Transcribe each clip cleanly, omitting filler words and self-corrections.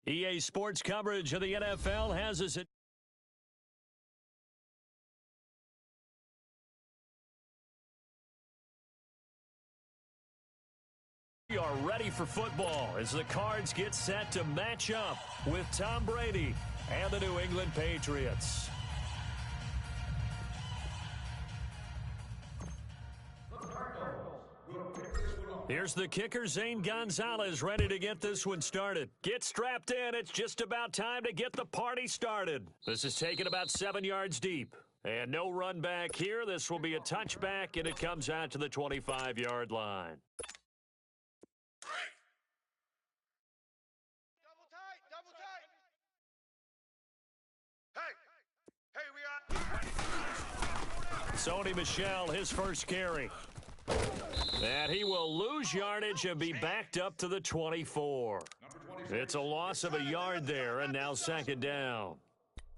EA Sports coverage of the NFL has us at we are ready for football as the Cards get set to match up with Tom Brady and the New England Patriots. Here's the kicker, Zane Gonzalez, ready to get this one started. Get strapped in. It's just about time to get the party started. This is taken about 7 yards deep. And no run back here. This will be a touchback, and it comes out to the 25-yard line. Sony Michel, his first carry. And he will lose yardage and be backed up to the 24. It's a loss of a yard there, and now second down.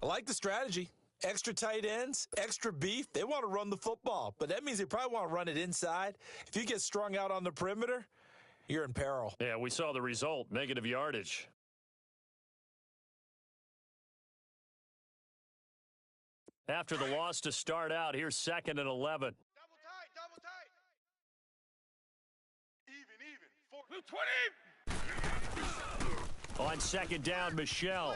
I like the strategy. Extra tight ends, extra beef. They want to run the football, but that means they probably want to run it inside. If you get strung out on the perimeter, you're in peril. Yeah, we saw the result, negative yardage. After the loss to start out, here's 2nd and 11. Double tight. Even. 20. On second down, Michel.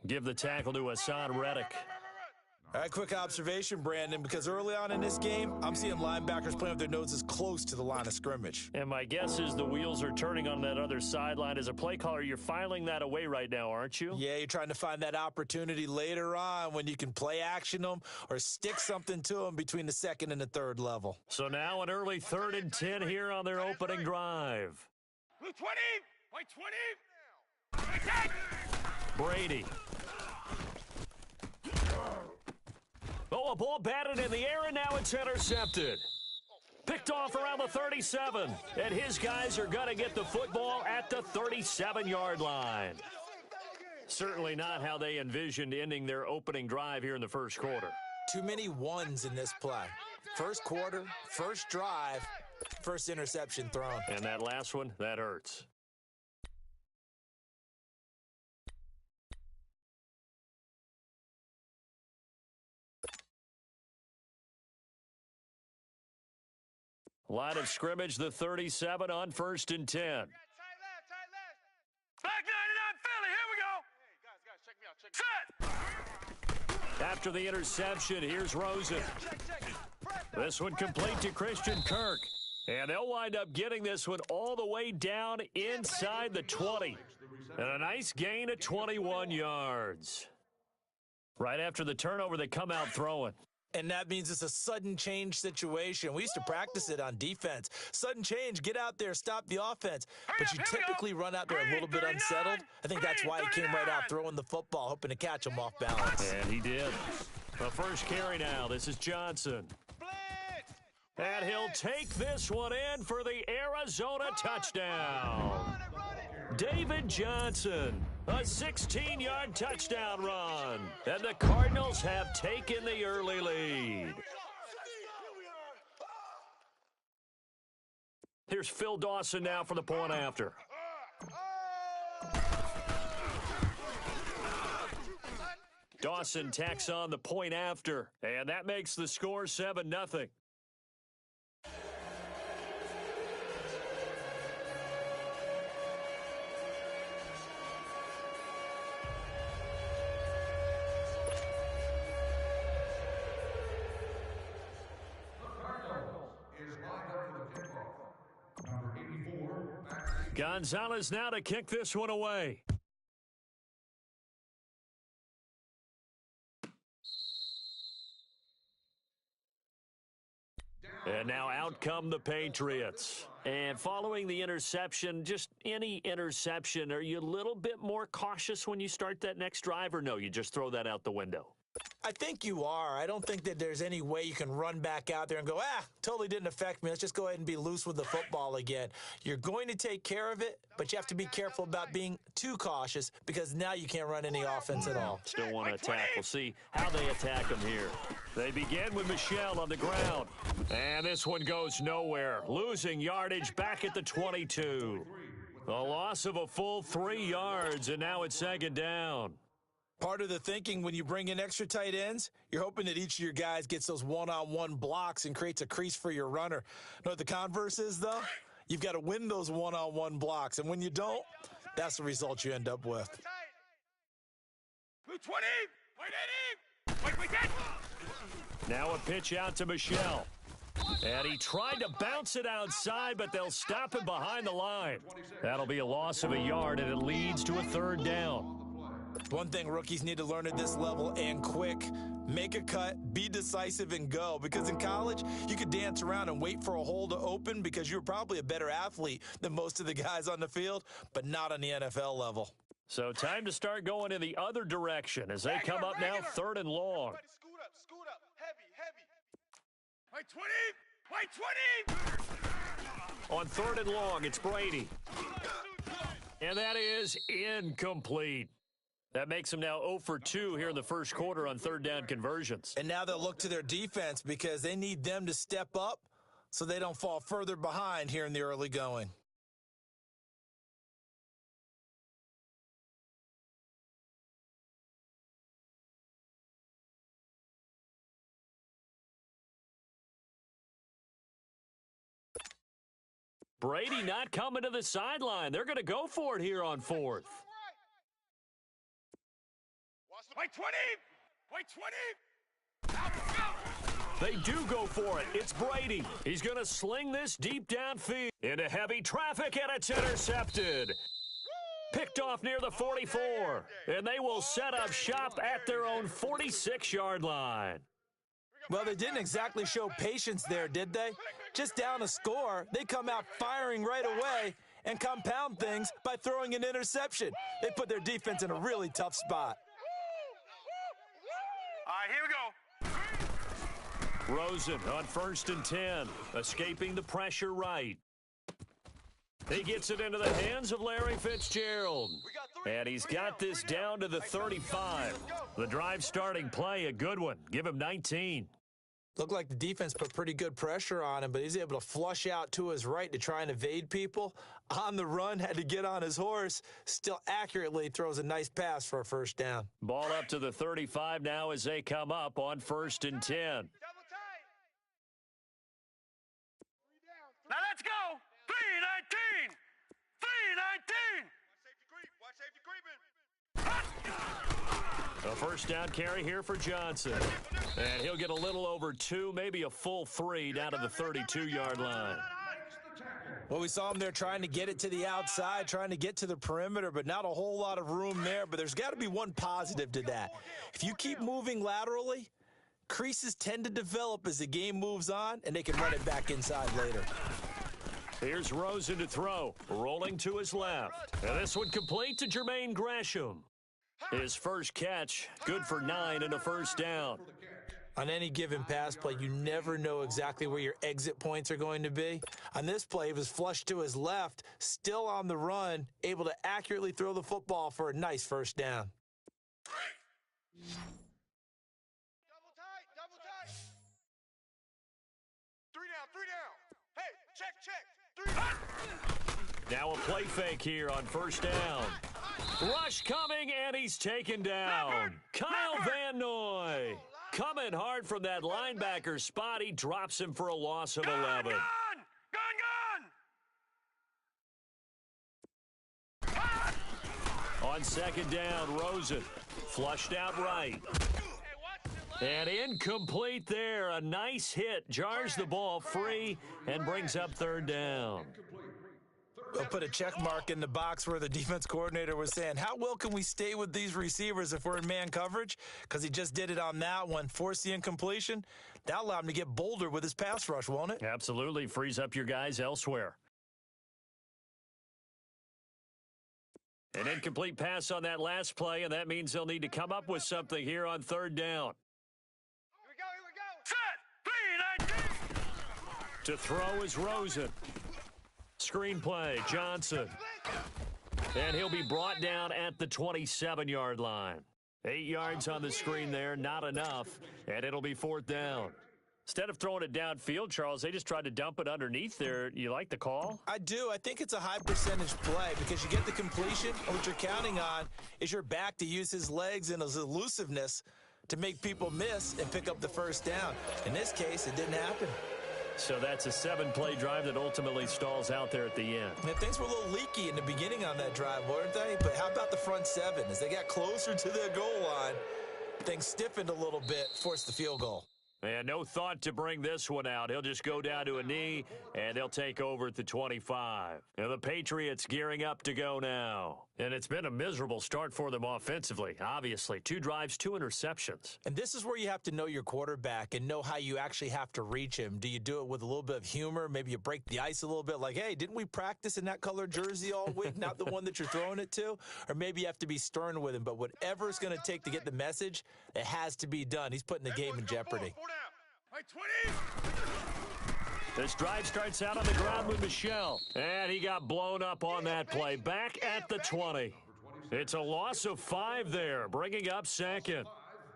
Give the tackle to Hassan Reddick. All right, quick observation, Brandon, because early on in this game, I'm seeing linebackers playing with their noses close to the line of scrimmage. And my guess is the wheels are turning on that other sideline. As a play caller, you're filing that away right now, aren't you? Yeah, you're trying to find that opportunity later on when you can play action them or stick something to them between the second and the third level. So now an early 3rd and 10 here on their opening drive. 20. Wait, 20. Brady. Oh, a ball batted in the air, and now it's intercepted. Picked off around the 37, and his guys are going to get the football at the 37-yard line. Certainly not how they envisioned ending their opening drive here in the first quarter. Too many ones in this play. First quarter, first drive, first interception thrown. And that last one, that hurts. Line of scrimmage, the 37 on 1st and 10. Tight left. Back 99, Philly. Here we go. Hey, guys, check me out. Set. After the interception, here's Rosen. This one complete to Christian Kirk. And they'll wind up getting this one all the way down inside the 20. And a nice gain of 21 yards. Right after the turnover, they come out throwing. And that means it's a sudden change situation. We used to practice it on defense. Sudden change, get out there, stop the offense. But you typically run out there a little bit unsettled. I think that's why he came right out throwing the football, hoping to catch him off balance. And he did. The first carry now. This is Johnson. And he'll take this one in for the Arizona touchdown. David Johnson, a 16-yard touchdown run. And the Cardinals have taken the early lead. Here's Phil Dawson now for the point after. Dawson tacks on the point after, and that makes the score 7-0. Gonzalez now to kick this one away. And now out come the Patriots. And following the interception, just any interception, are you a little bit more cautious when you start that next drive, or no, you just throw that out the window? I think you are. I don't think that there's any way you can run back out there and go, totally didn't affect me. Let's just go ahead and be loose with the football again. You're going to take care of it, but you have to be careful about being too cautious because now you can't run any offense at all. Still want to attack. We'll see how they attack them here. They begin with Michel on the ground. And this one goes nowhere. Losing yardage back at the 22. A loss of a full 3 yards, and now it's second down. Part of the thinking when you bring in extra tight ends, you're hoping that each of your guys gets those one-on-one blocks and creates a crease for your runner. Know what the converse is, though? You've got to win those one-on-one blocks, and when you don't, that's the result you end up with. 20! Wait, Now a pitch out to Michelle. And he tried to bounce it outside, but they'll stop him behind the line. That'll be a loss of a yard, and it leads to a third down. One thing rookies need to learn at this level, and quick: make a cut, be decisive, and go. Because in college, you could dance around and wait for a hole to open because you're probably a better athlete than most of the guys on the field, but not on the NFL level. So time to start going in the other direction as they come up now, third and long. Scoot up. Heavy. Wait, 20! On third and long, it's Brady. And that is incomplete. That makes them now 0 for 2 here in the first quarter on third down conversions. And now they'll look to their defense because they need them to step up so they don't fall further behind here in the early going. Brady not coming to the sideline. They're going to go for it here on fourth. Wait, 20! They do go for it. It's Brady. He's going to sling this deep downfield into heavy traffic, and it's intercepted. Picked off near the 44, and they will set up shop at their own 46-yard line. Well, they didn't exactly show patience there, did they? Just down a score, they come out firing right away and compound things by throwing an interception. They put their defense in a really tough spot. All right, here we go. Rosen on 1st and 10, escaping the pressure right. He gets it into the hands of Larry Fitzgerald. And he's got this down to the 35. The drive starting play, a good one. Give him 19. Looked like the defense put pretty good pressure on him, but he's able to flush out to his right to try and evade people. On the run, had to get on his horse. Still accurately throws a nice pass for a first down. Ball up to the 35 now as they come up on 1st and 10. Now let's go. 3-19. 3-19. Watch safety creeping. A first down carry here for Johnson. And he'll get a little over 2, maybe a full 3 down to the 32-yard line. Well, we saw him there trying to get it to the outside, trying to get to the perimeter, but not a whole lot of room there. But there's got to be one positive to that. If you keep moving laterally, creases tend to develop as the game moves on, and they can run it back inside later. Here's Rosen to throw, rolling to his left. And this one complete to Jermaine Gresham. His first catch, good for 9 and a first down. On any given pass play, you never know exactly where your exit points are going to be. On this play, he was flushed to his left, still on the run, able to accurately throw the football for a nice first down. Double tight. 3 down. Hey, check. 3 Now a play fake here on first down. Rush coming, and he's taken down. Kyle Van Noy coming hard from that linebacker spot. He drops him for a loss of 11. Gone. On second down, Rosen flushed out right. And incomplete there. A nice hit. Jars the ball free and brings up third down. They'll put a check mark in the box where the defense coordinator was saying, how well can we stay with these receivers if we're in man coverage? Because he just did it on that one, forced the incompletion. That'll allow him to get bolder with his pass rush, won't it? Absolutely. Frees up your guys elsewhere. An incomplete pass on that last play, and that means they'll need to come up with something here on third down. Here we go. Set. 3-19. To throw is Rosen. Screenplay, Johnson. And he'll be brought down at the 27-yard line. 8 yards on the screen there, not enough, and it'll be fourth down. Instead of throwing it downfield, Charles, they just tried to dump it underneath there. You like the call? I do. I think it's a high percentage play because you get the completion, and what you're counting on is your back to use his legs and his elusiveness to make people miss and pick up the first down. In this case, it didn't happen. So that's a 7-play drive that ultimately stalls out there at the end. And things were a little leaky in the beginning on that drive, weren't they? But how about the front seven? As they got closer to their goal line, things stiffened a little bit, forced the field goal. And no thought to bring this one out. He'll just go down to a knee, and they'll take over at the 25. And the Patriots gearing up to go now. And it's been a miserable start for them offensively, obviously. 2 drives, 2 interceptions. And this is where you have to know your quarterback and know how you actually have to reach him. Do you do it with a little bit of humor? Maybe you break the ice a little bit like, hey, didn't we practice in that color jersey all week, not the one that you're throwing it to? Or maybe you have to be stern with him. But whatever it's going to take to get the message, it has to be done. He's putting the game in jeopardy. Right, 20. This drive starts out on the ground with Michel. And he got blown up on that play. Back at the 20. It's a loss of 5 there, bringing up second.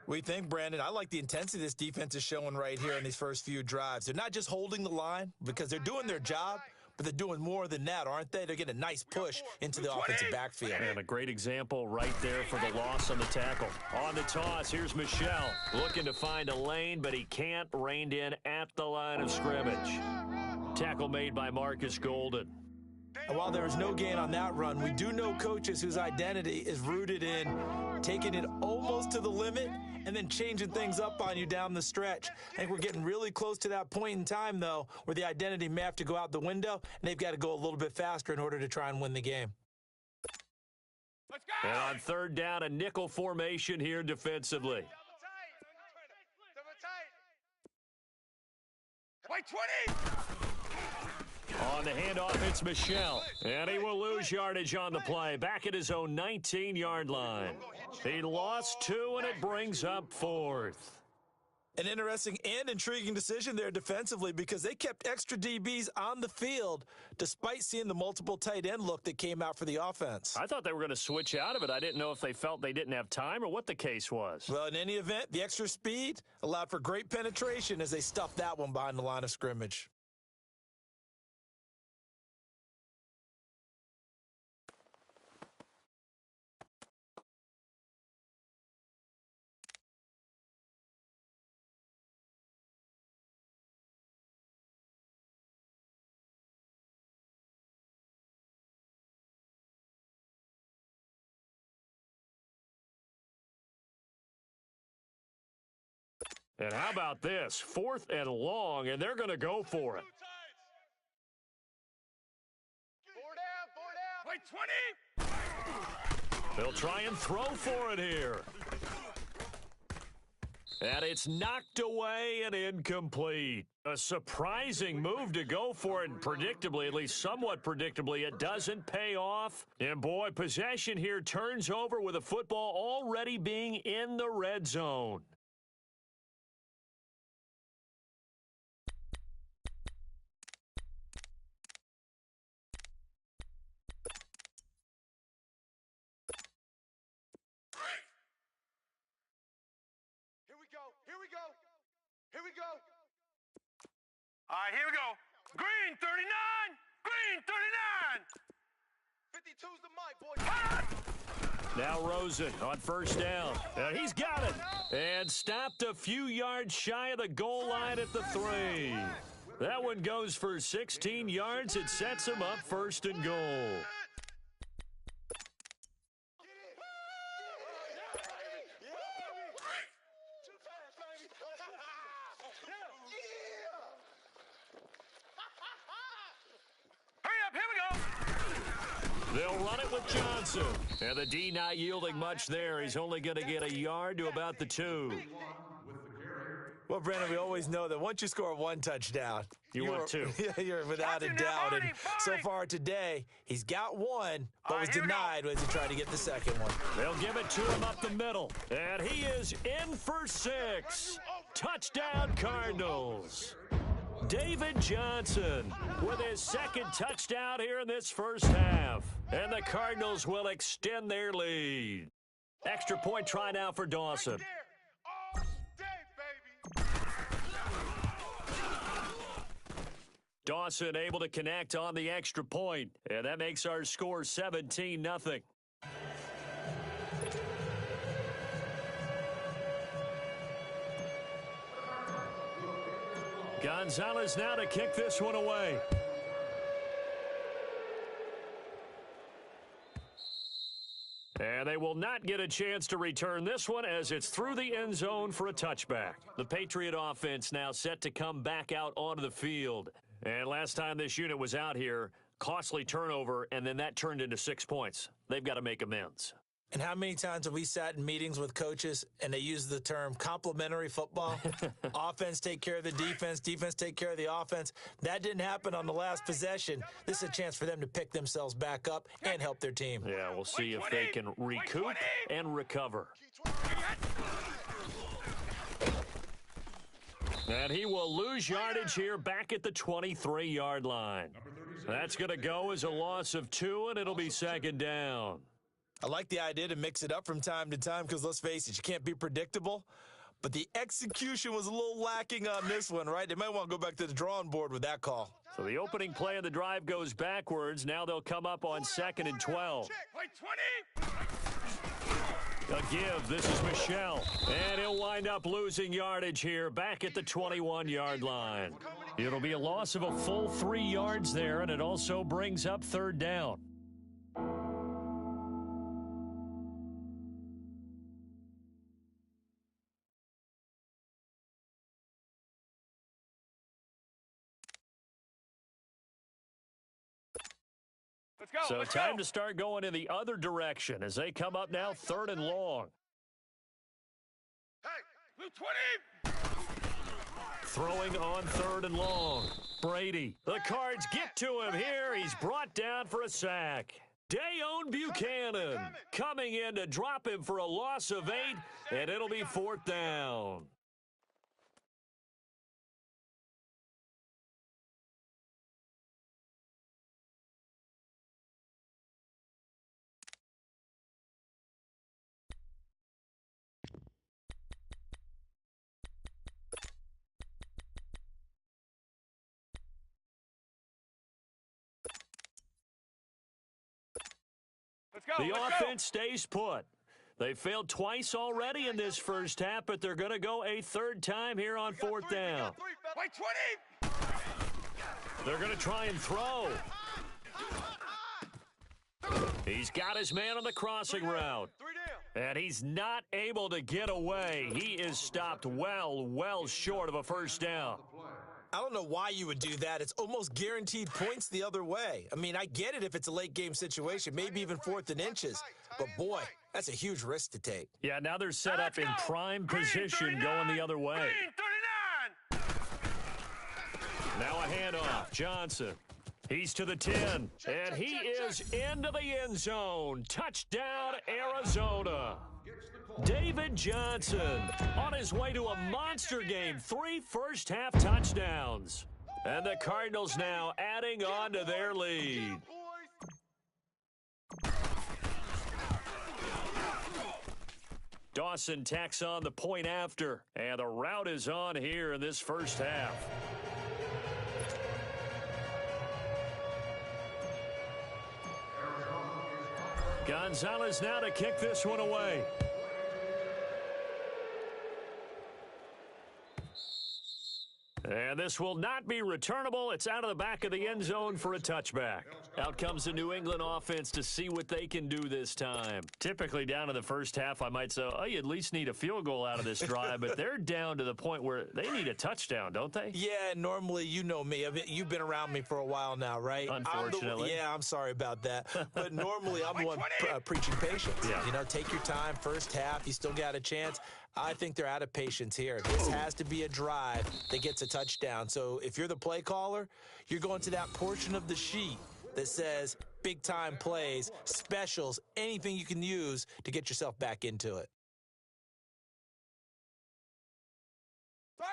We think, Brandon, I like the intensity this defense is showing right here in these first few drives. They're not just holding the line because they're doing their job, but they're doing more than that, aren't they? They're getting a nice push into the offensive backfield. And a great example right there for the loss on the tackle. On the toss, here's Michel looking to find a lane, but he can't, reined in at the line of scrimmage. Tackle made by Marcus Golden. And while there is no gain on that run, we do know coaches whose identity is rooted in taking it almost to the limit and then changing things up on you down the stretch. I think we're getting really close to that point in time, though, where the identity may have to go out the window, and they've got to go a little bit faster in order to try and win the game. Let's go. And on third down, a nickel formation here defensively. Wait, 20. On the handoff, it's Michel. And he will lose yardage on the play. Back at his own 19-yard line. He lost 2, and it brings up 4th. An interesting and intriguing decision there defensively because they kept extra DBs on the field despite seeing the multiple tight end look that came out for the offense. I thought they were going to switch out of it. I didn't know if they felt they didn't have time or what the case was. Well, in any event, the extra speed allowed for great penetration as they stuffed that one behind the line of scrimmage. And how about this? 4th and long, and they're going to go for it. 4 down. Wait, 20. They'll try and throw for it here. And it's knocked away and incomplete. A surprising move to go for it, and predictably, at least somewhat predictably, it doesn't pay off. And boy, possession here turns over with a football already being in the red zone. Here we go. All right, here we go. Green 39. Green 39. 52's the mic, boy. Now Rosen on first down. And he's got it. And stopped a few yards shy of the goal line at the 3. That one goes for 16 yards. It sets him up 1st and goal. They'll run it with Johnson. And the D not yielding much there. He's only going to get a yard to about the 2. Well, Brandon, we always know that once you score 1 touchdown, want 2. You're without a doubt. And so far today, he's got 1, but was denied as he tried to get the second one. They'll give it to him up the middle. And he is in for 6. Touchdown, Cardinals. David Johnson with his 2nd touchdown here in this first half. And the Cardinals will extend their lead. Extra point try now for Dawson. Dawson able to connect on the extra point, and that makes our score 17-0. Gonzalez now to kick this one away. And they will not get a chance to return this one as it's through the end zone for a touchback. The Patriot offense now set to come back out onto the field. And last time this unit was out here, costly turnover, and then that turned into 6 points. They've got to make amends. And how many times have we sat in meetings with coaches and they use the term complementary football? Offense take care of the defense, defense take care of the offense. That didn't happen on the last possession. This is a chance for them to pick themselves back up and help their team. Yeah, we'll see if they can recoup and recover. And he will lose yardage here back at the 23-yard line. That's going to go as a loss of 2, and it'll be second down. I like the idea to mix it up from time to time because, let's face it, you can't be predictable. But the execution was a little lacking on this one, right? They might want to go back to the drawing board with that call. So the opening play of the drive goes backwards. Now they'll come up on 2nd and 12. A give. This is Michelle. And he'll wind up losing yardage here back at the 21-yard line. It'll be a loss of a full 3 yards there, and it also brings up 3rd down. So time to start going in the other direction as they come up now 3rd and long. Hey, 20. Throwing on 3rd and long. Brady. The Cards get to him here. He's brought down for a sack. Dayon Buchanan coming in to drop him for a loss of 8, and it'll be 4th down. The offense stays put. They failed twice already in this first half, but they're going to go a 3rd time here on 4th down. Wait, 20. They're going to try and throw. He's got his man on the crossing route. And he's not able to get away. He is stopped well short of a 1st down. I don't know why you would do that. It's almost guaranteed points the other way. I mean, I get it if it's a late-game situation, maybe even 4th and inches. But, boy, that's a huge risk to take. Yeah, now they're set up in prime position going the other way. Now a handoff. Johnson. He's to the 10. And he is into the end zone. Touchdown, Arizona. David Johnson on his way to a monster game. 3 first-half touchdowns. And the Cardinals now adding on to their lead. Dawson tacks on the point after. And the route is on here in this first half. Gonzalez now to kick this one away. And this will not be returnable. It's out of the back of the end zone for a touchback. Out comes the New England offense to see what they can do this time. Typically down in the first half, I might say, oh, you at least need a field goal out of this drive. But they're down to the point where they need a touchdoachdown, don't they? Yeah, normally, you know me. I mean, you've been around me for a while now, right? Unfortunately. I'm sorry about that. But normally, I'm the one preaching patience. Yeah. You know, take your time. First half, you still got a chance. I think they're out of patience here. This has to be a drive that gets a touchdown. So if you're the play caller, you're going to that portion of the sheet that says big-time plays, specials, anything you can use to get yourself back into it.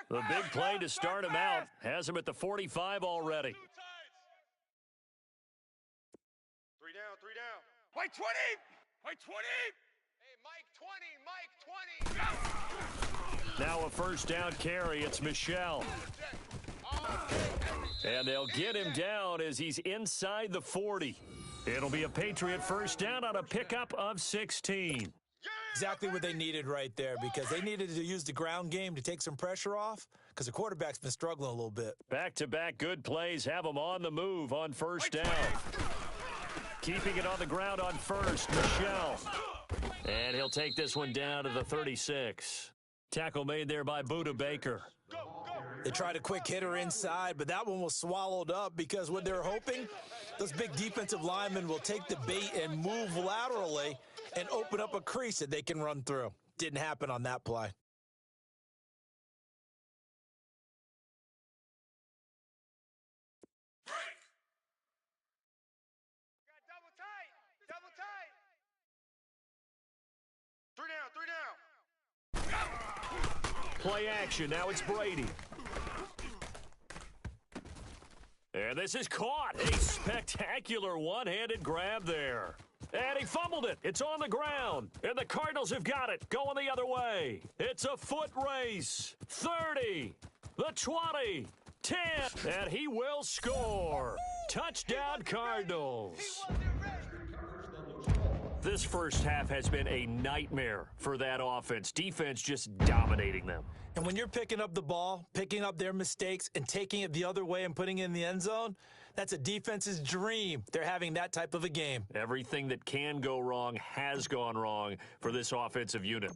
The big play to start him out has him at the 45 already. 3 down. Wait, 20. Wait, 20. Hey, Mike 20. Mike 20. Now a first down carry. It's Michelle. And they'll get him down as he's inside the 40. It'll be a Patriot first down on a pickup of 16. Exactly what they needed right there, because they needed to use the ground game to take some pressure off, because the quarterback's been struggling a little bit. Back-to-back good plays have them on the move on first down. Keeping it on the ground on first, Michelle. And he'll take this one down to the 36. Tackle made there by Buda Baker. They tried a quick hitter inside, but that one was swallowed up because what they're hoping, those big defensive linemen will take the bait and move laterally and open up a crease that they can run through. Didn't happen on that play. Double tight. 3 down. Play action. Now it's Brady. And this is caught. A spectacular one-handed grab there. And he fumbled it. It's on the ground. And the Cardinals have got it. Going the other way. It's a foot race. 30. The 20. 10. And he will score. Touchdown, Cardinals. This first half has been a nightmare for that offense. Defense just dominating them. And when you're picking up the ball, picking up their mistakes, and taking it the other way and putting it in the end zone, that's a defense's dream. They're having that type of a game. Everything that can go wrong has gone wrong for this offensive unit.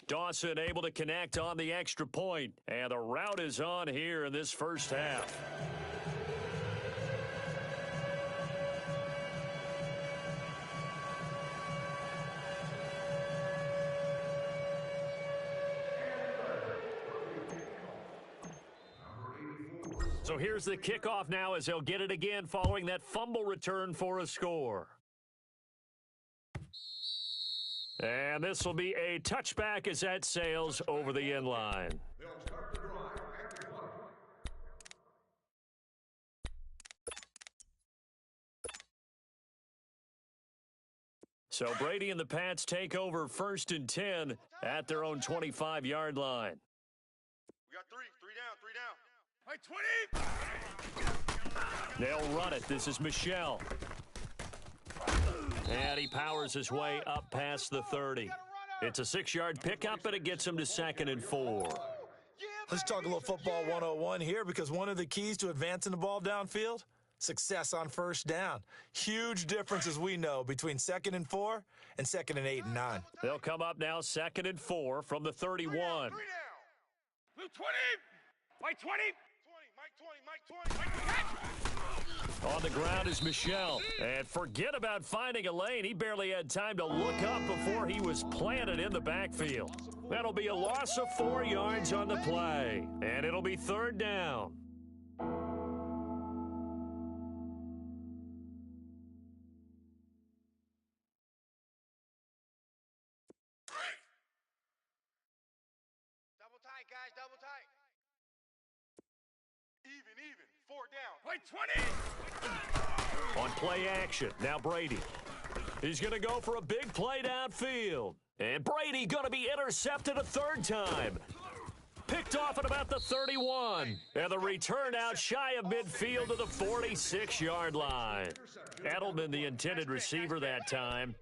Dawson able to connect on the extra point. And the route is on here in this first half. So here's the kickoff now as they'll get it again following that fumble return for a score. And this will be a touchback as that sails over the end line. So Brady and the Pats take over 1st and 10 at their own 25-yard line. We got 3 down. Hey, 20! They'll run it. This is Michelle. And he powers his way up past the 30. It's a 6-yard pickup, and it gets him to 2nd and 4. Let's talk a little football 101 here, because one of the keys to advancing the ball downfield, success on first down. Huge difference, as we know, between 2nd and 4 and 2nd and 8 and 9. They'll come up now 2nd and 4 from the 31. 3 down. Blue 20! White 20! 20, Mike 20. On the ground is Michelle. And forget about finding a lane. He barely had time to look up before he was planted in the backfield. That'll be a loss of 4 yards on the play. And it'll be 3rd down. Double tight, guys. Double tight. Even. 4 down. White 20! On play action, now Brady. He's going to go for a big play downfield. And Brady going to be intercepted a 3rd time. Picked off at about the 31. And the return out shy of midfield to the 46-yard line. Edelman, the intended receiver that time.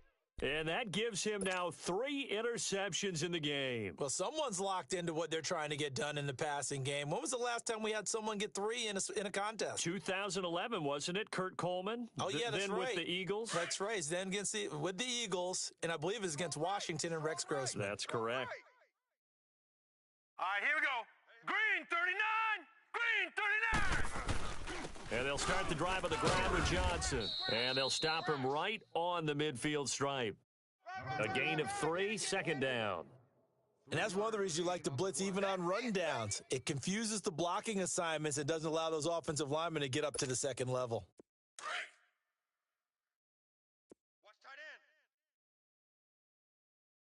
And that gives him now 3 interceptions in the game. Well, someone's locked into what they're trying to get done in the passing game. When was the last time we had someone get 3 in a contest? 2011, wasn't it, Kurt Coleman? Oh, yeah, that's then right. with the Eagles? That's right. Then with the Eagles, and I believe it was against Washington and Rex Grossman. That's correct. All right, here we go. Green 39. Green 39. And they'll start the drive on the ground with Johnson. And they'll stop him right on the midfield stripe. A gain of 3, 2nd down. And that's one of the reasons you like to blitz even on rundowns. It confuses the blocking assignments and doesn't allow those offensive linemen to get up to the 2nd level. Watch tight end.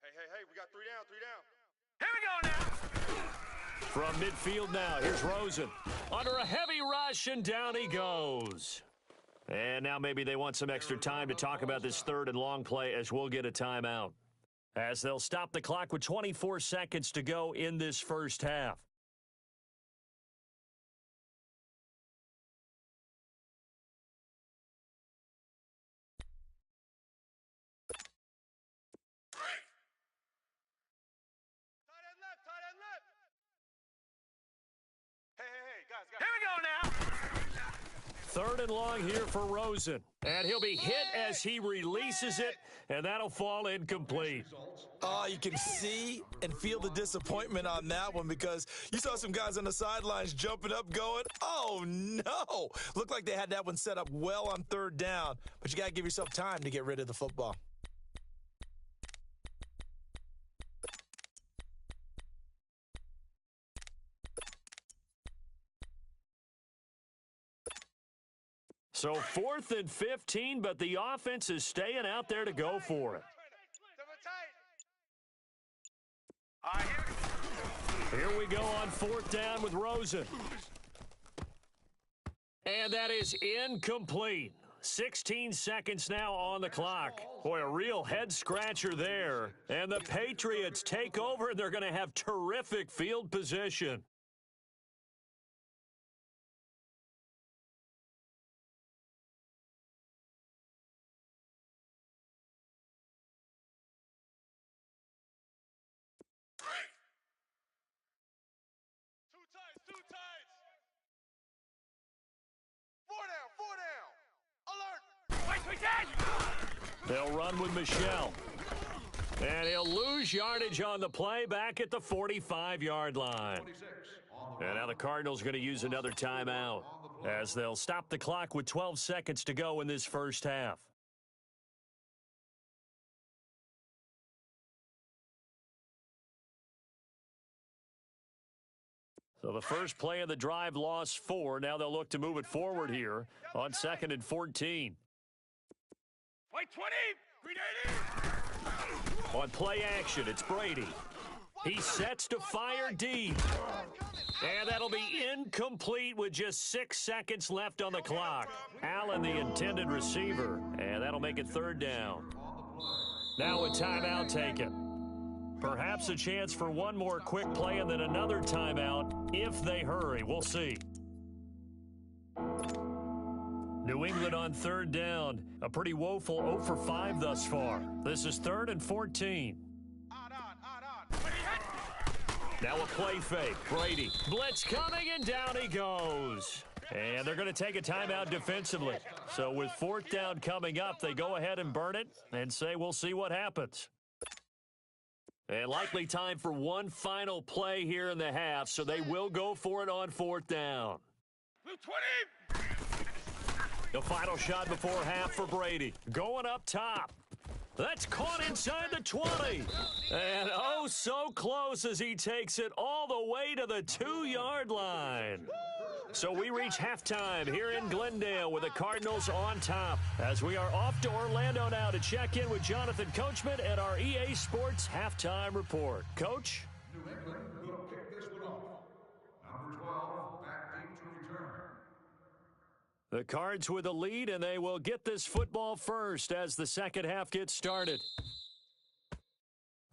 Hey, we got 3 down. Here we go now. From midfield now, here's Rosen. Under a heavy rush, and down he goes. And now maybe they want some extra time to talk about this 3rd and long play as we'll get a timeout. as they'll stop the clock with 24 seconds to go in this first half. Here we go now. Third and long here for Rosen. And he'll be hit as he releases it, and that'll fall incomplete. Oh, you can see and feel the disappointment on that one because you saw some guys on the sidelines jumping up going, oh, no. Looked like they had that one set up well on third down, but you got to give yourself time to get rid of the football. So 4th and 15, but the offense is staying out there to go for it. Here we go on 4th down with Rosen. And that is incomplete. 16 seconds now on the clock. Boy, a real head-scratcher there. And the Patriots take over, and they're going to have terrific field position. Two tights. Four down. Alert. Wait, we can. They'll run with Michelle. And he'll lose yardage on the play back at the 45-yard line. And now the Cardinals are going to use another timeout as they'll stop the clock with 12 seconds to go in this first half. So the first play of the drive lost 4. Now they'll look to move it forward here on 2nd and 14. Wait, 20. Green 80. On play action, it's Brady. He sets to fire deep. And that'll be incomplete with just 6 seconds left on the clock. Allen, the intended receiver. And that'll make it 3rd down. Now a timeout taken. Perhaps a chance for one more quick play and then another timeout if they hurry. We'll see. New England on 3rd down. A pretty woeful 0 for 5 thus far. This is 3rd and 14. Now a play fake. Brady. Blitz coming, and down he goes. And they're going to take a timeout defensively. So with 4th down coming up, they go ahead and burn it and say we'll see what happens. And likely time for one final play here in the half, so they will go for it on 4th down. Blue 20. The final shot before half for Brady. Going up top. That's caught inside the 20. And oh, so close as he takes it all the way to the 2-yard line. So we reach halftime here in Glendale with the Cardinals on top as we are off to Orlando now to check in with Jonathan Coachman at our EA Sports Halftime Report. Coach? New England will kick this one off. Number 12, back deep to return. The Cards with the lead, and they will get this football first as the second half gets started.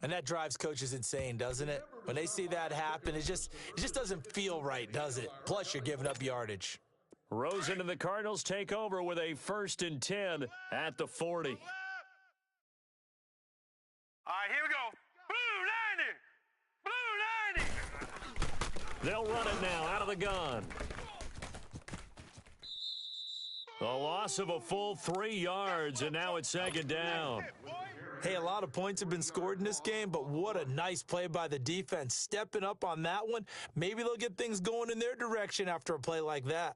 And that drives coaches insane, doesn't it? When they see that happen, it just doesn't feel right, does it? Plus, you're giving up yardage. Rosen and the Cardinals take over with a 1st and 10 at the 40. All right, here we go. Blue 90. Blue 90. They'll run it now out of the gun. A loss of a full 3 yards, and now it's 2nd down. Hey, a lot of points have been scored in this game, but what a nice play by the defense. Stepping up on that one, maybe they'll get things going in their direction after a play like that.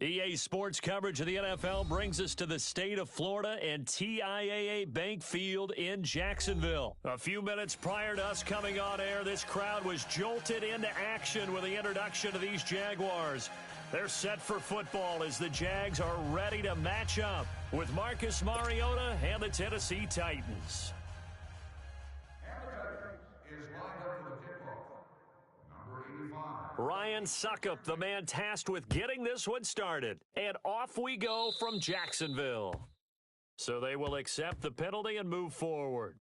EA Sports coverage of the NFL brings us to the state of Florida and TIAA Bank Field in Jacksonville. A few minutes prior to us coming on air, this crowd was jolted into action with the introduction of these Jaguars. They're set for football as the Jags are ready to match up with Marcus Mariota and the Tennessee Titans. Ryan Suckup, the man tasked with getting this one started. And off we go from Jacksonville. So they will accept the penalty and move forward.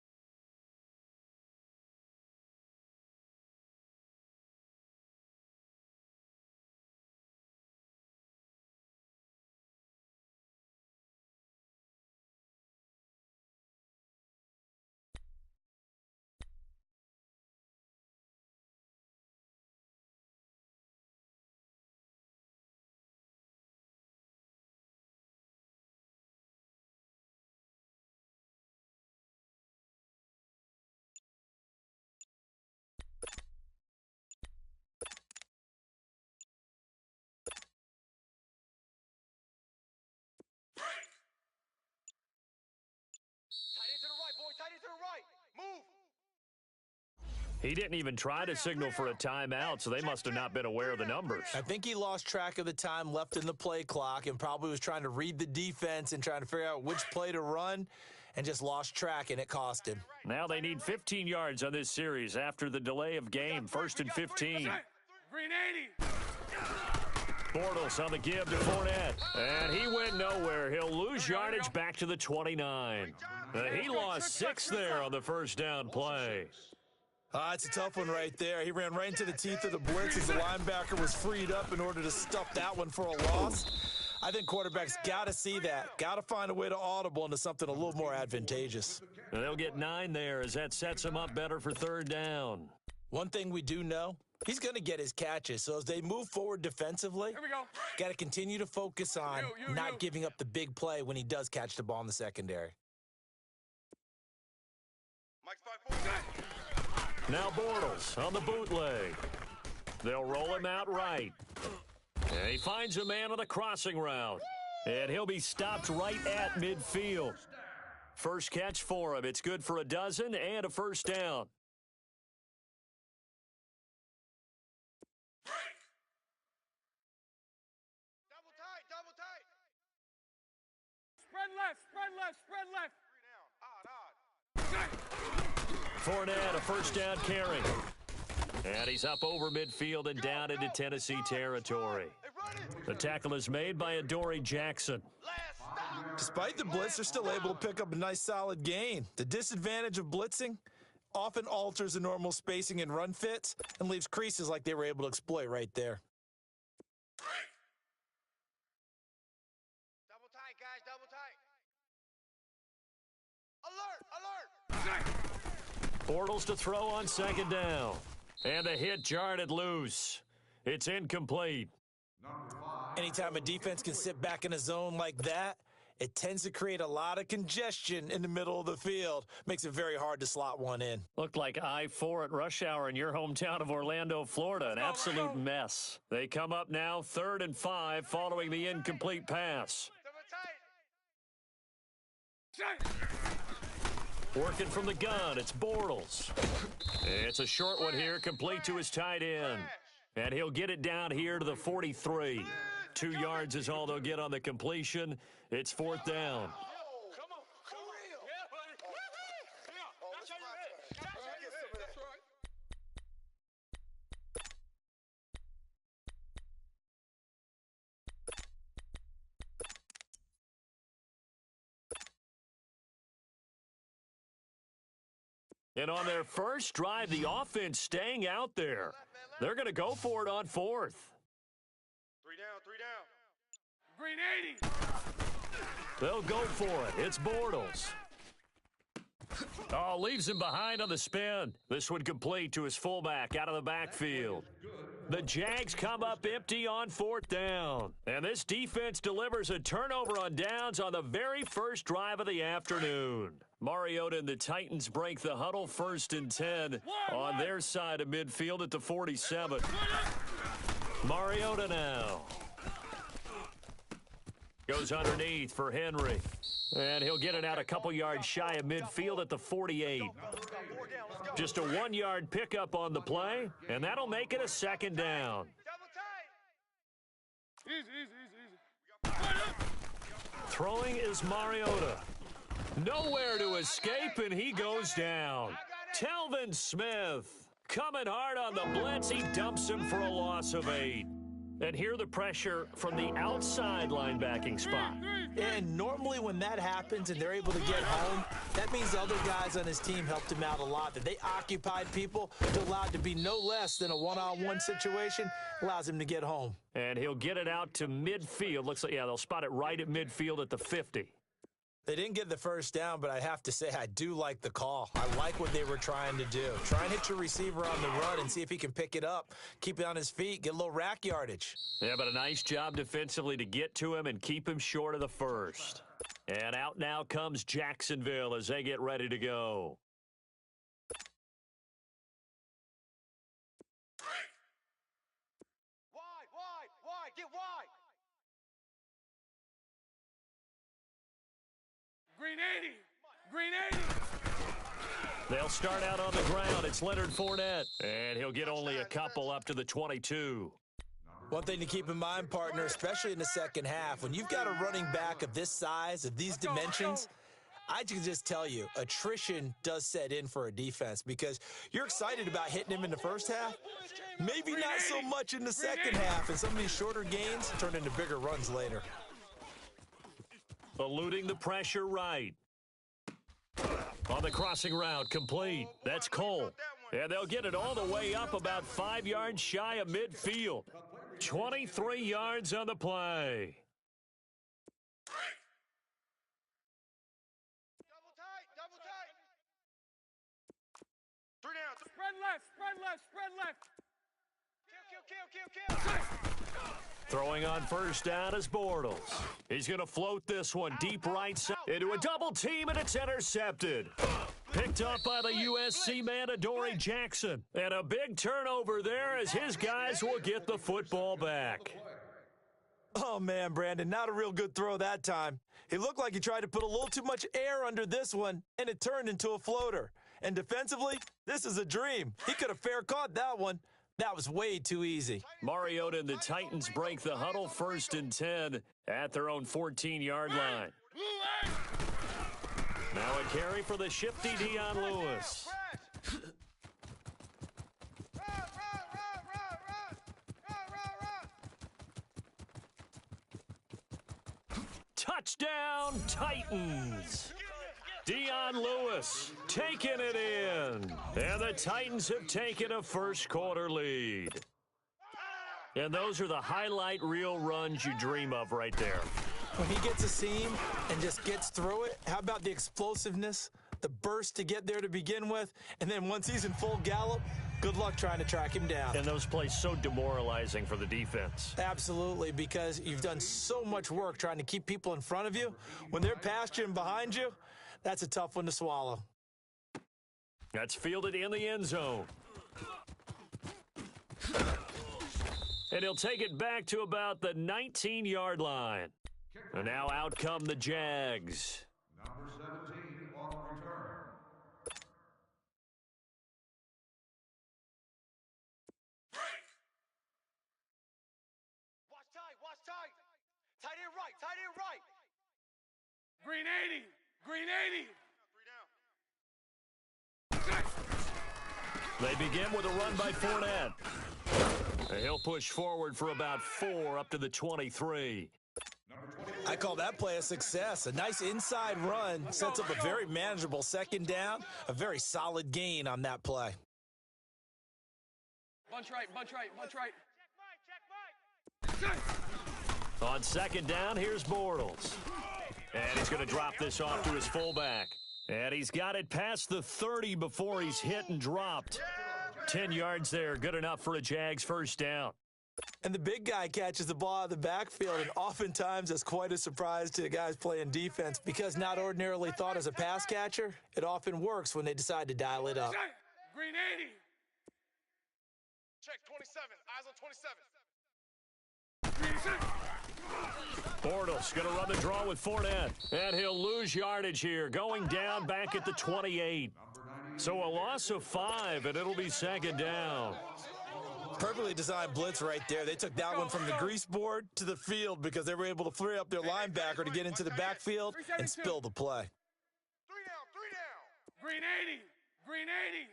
He didn't even try to signal for a timeout, so they must have not been aware of the numbers. I think he lost track of the time left in the play clock and probably was trying to read the defense and trying to figure out which play to run and just lost track, and it cost him. Now they need 15 yards on this series after the delay of game. 1st and 15. Green 80. Bortles on the give to Fournette. And he went nowhere. He'll lose yardage back to the 29. He lost 6 there on the first down play. It's a tough one right there. He ran right into the teeth of the blitz as the linebacker was freed up in order to stuff that one for a loss. I think quarterbacks got to see that. Got to find a way to audible into something a little more advantageous. And they'll get 9 there as that sets them up better for 3rd down. One thing we do know, he's going to get his catches. So as they move forward defensively, got to continue to focus on not giving up the big play when he does catch the ball in the secondary. Now Bortles on the bootleg. They'll roll him out right. And he finds a man on the crossing route. And he'll be stopped right at midfield. First catch for him. It's good for a dozen and a first down. Double tight. Spread left. Fournette, a first down carry. And he's up over midfield and down into Tennessee territory. The tackle is made by Adoree Jackson. Despite the blitz, they're still able to pick up a nice solid gain. The disadvantage of blitzing often alters the normal spacing and run fits and leaves creases like they were able to exploit right there. Double tight, guys, double tight. Alert. Bortles to throw on 2nd down. And the hit jarred loose. It's incomplete. Anytime a defense can sit back in a zone like that, it tends to create a lot of congestion in the middle of the field. Makes it very hard to slot one in. Looked like I-4 at rush hour in your hometown of Orlando, Florida. An absolute mess. They come up now 3rd and 5 following the incomplete pass. Working from the gun, it's Bortles. It's a short one here, complete to his tight end. And he'll get it down here to the 43. 2 yards is all they'll get on the completion. It's 4th down. And on their first drive, the offense staying out there. They're going to go for it on 4th. 3 down. Green 80. They'll go for it. It's Bortles. Oh, leaves him behind on the spin. This one complete to his fullback out of the backfield. The Jags come up empty on 4th down. And this defense delivers a turnover on downs on the very first drive of the afternoon. Mariota and the Titans break the huddle 1st and 10 on their side of midfield at the 47. Mariota now. Goes underneath for Henry. And he'll get it out a couple yards shy of midfield at the 48. Just a 1-yard pickup on the play, and that'll make it a second down. Throwing is Mariota. Nowhere to escape, and he goes down. Telvin Smith coming hard on the blitz. He dumps him for a loss of 8. And here the pressure from the outside linebacking spot. And normally when that happens and they're able to get home, that means the other guys on his team helped him out a lot. That they occupied people to allow it to be no less than a one-on-one situation, allows him to get home. And he'll get it out to midfield. Looks like, yeah, they'll spot it right at midfield at the 50. They didn't get the first down, but I have to say I do like the call. I like what they were trying to do. Try and hit your receiver on the run and see if he can pick it up, keep it on his feet, get a little rack yardage. Yeah, but a nice job defensively to get to him and keep him short of the first. And out now comes Jacksonville as they get ready to go. Wide, get wide. Green 80. They'll start out on the ground. It's Leonard Fournette. And he'll get only a couple up to the 22. One thing to keep in mind, partner, especially in the second half, when you've got a running back of this size, of these dimensions, I can just tell you, attrition does set in for a defense because you're excited about hitting him in the first half. Maybe not so much in the second half, and some of these shorter gains turn into bigger runs later. Eluding the pressure right. On the crossing route, complete. That's Cole. And they'll get it all the way up about 5 yards shy of midfield. 23 yards on the play. Double tight. 3 down. Spread left. Kill. Throwing on first down is Bortles. He's going to float this one deep right side into a double team, and it's intercepted. Picked up by the USC man, Adoree Jackson. And a big turnover there as his guys will get the football back. Oh, man, Brandon, not a real good throw that time. It looked like he tried to put a little too much air under this one, and it turned into a floater. And defensively, this is a dream. He could have fair caught that one. That was way too easy. Mariota and the Titans break the huddle 1st and 10 at their own 14-yard line. Now a carry for the shifty Dion Lewis. Touchdown, Titans. Dion Lewis taking it in. And the Titans have taken a first-quarter lead. And those are the highlight reel runs you dream of right there. When he gets a seam and just gets through it, how about the explosiveness, the burst to get there to begin with, and then once he's in full gallop, good luck trying to track him down. And those plays so demoralizing for the defense. Absolutely, because you've done so much work trying to keep people in front of you. When they're past you and behind you, that's a tough one to swallow. That's fielded in the end zone. And he'll take it back to about the 19-yard line. And now out come the Jags. Number 17 on return. Watch tight. Tight end right. Green 80. They begin with a run by Fournette. And he'll push forward for about 4 up to the 23. I call that play a success. A nice inside run sets up a very manageable second down, a very solid gain on that play. Bunch right. On second down, here's Bortles. And he's going to drop this off to his fullback. And he's got it past the 30 before he's hit and dropped. 10 yards there, good enough for a Jags first down. And the big guy catches the ball out of the backfield, and oftentimes that's quite a surprise to the guys playing defense because not ordinarily thought as a pass catcher, it often works when they decide to dial it up. Green 80. Check 27. Eyes on 27. Bortles going to run the draw with Fournette. And he'll lose yardage here, going down back at the 28. So a loss of 5, and it'll be second down. Perfectly designed blitz right there. They took that one from the grease board to the field because they were able to free up their linebacker to get into the backfield and spill the play. 3 down, 3 down. Green 80. Green 80.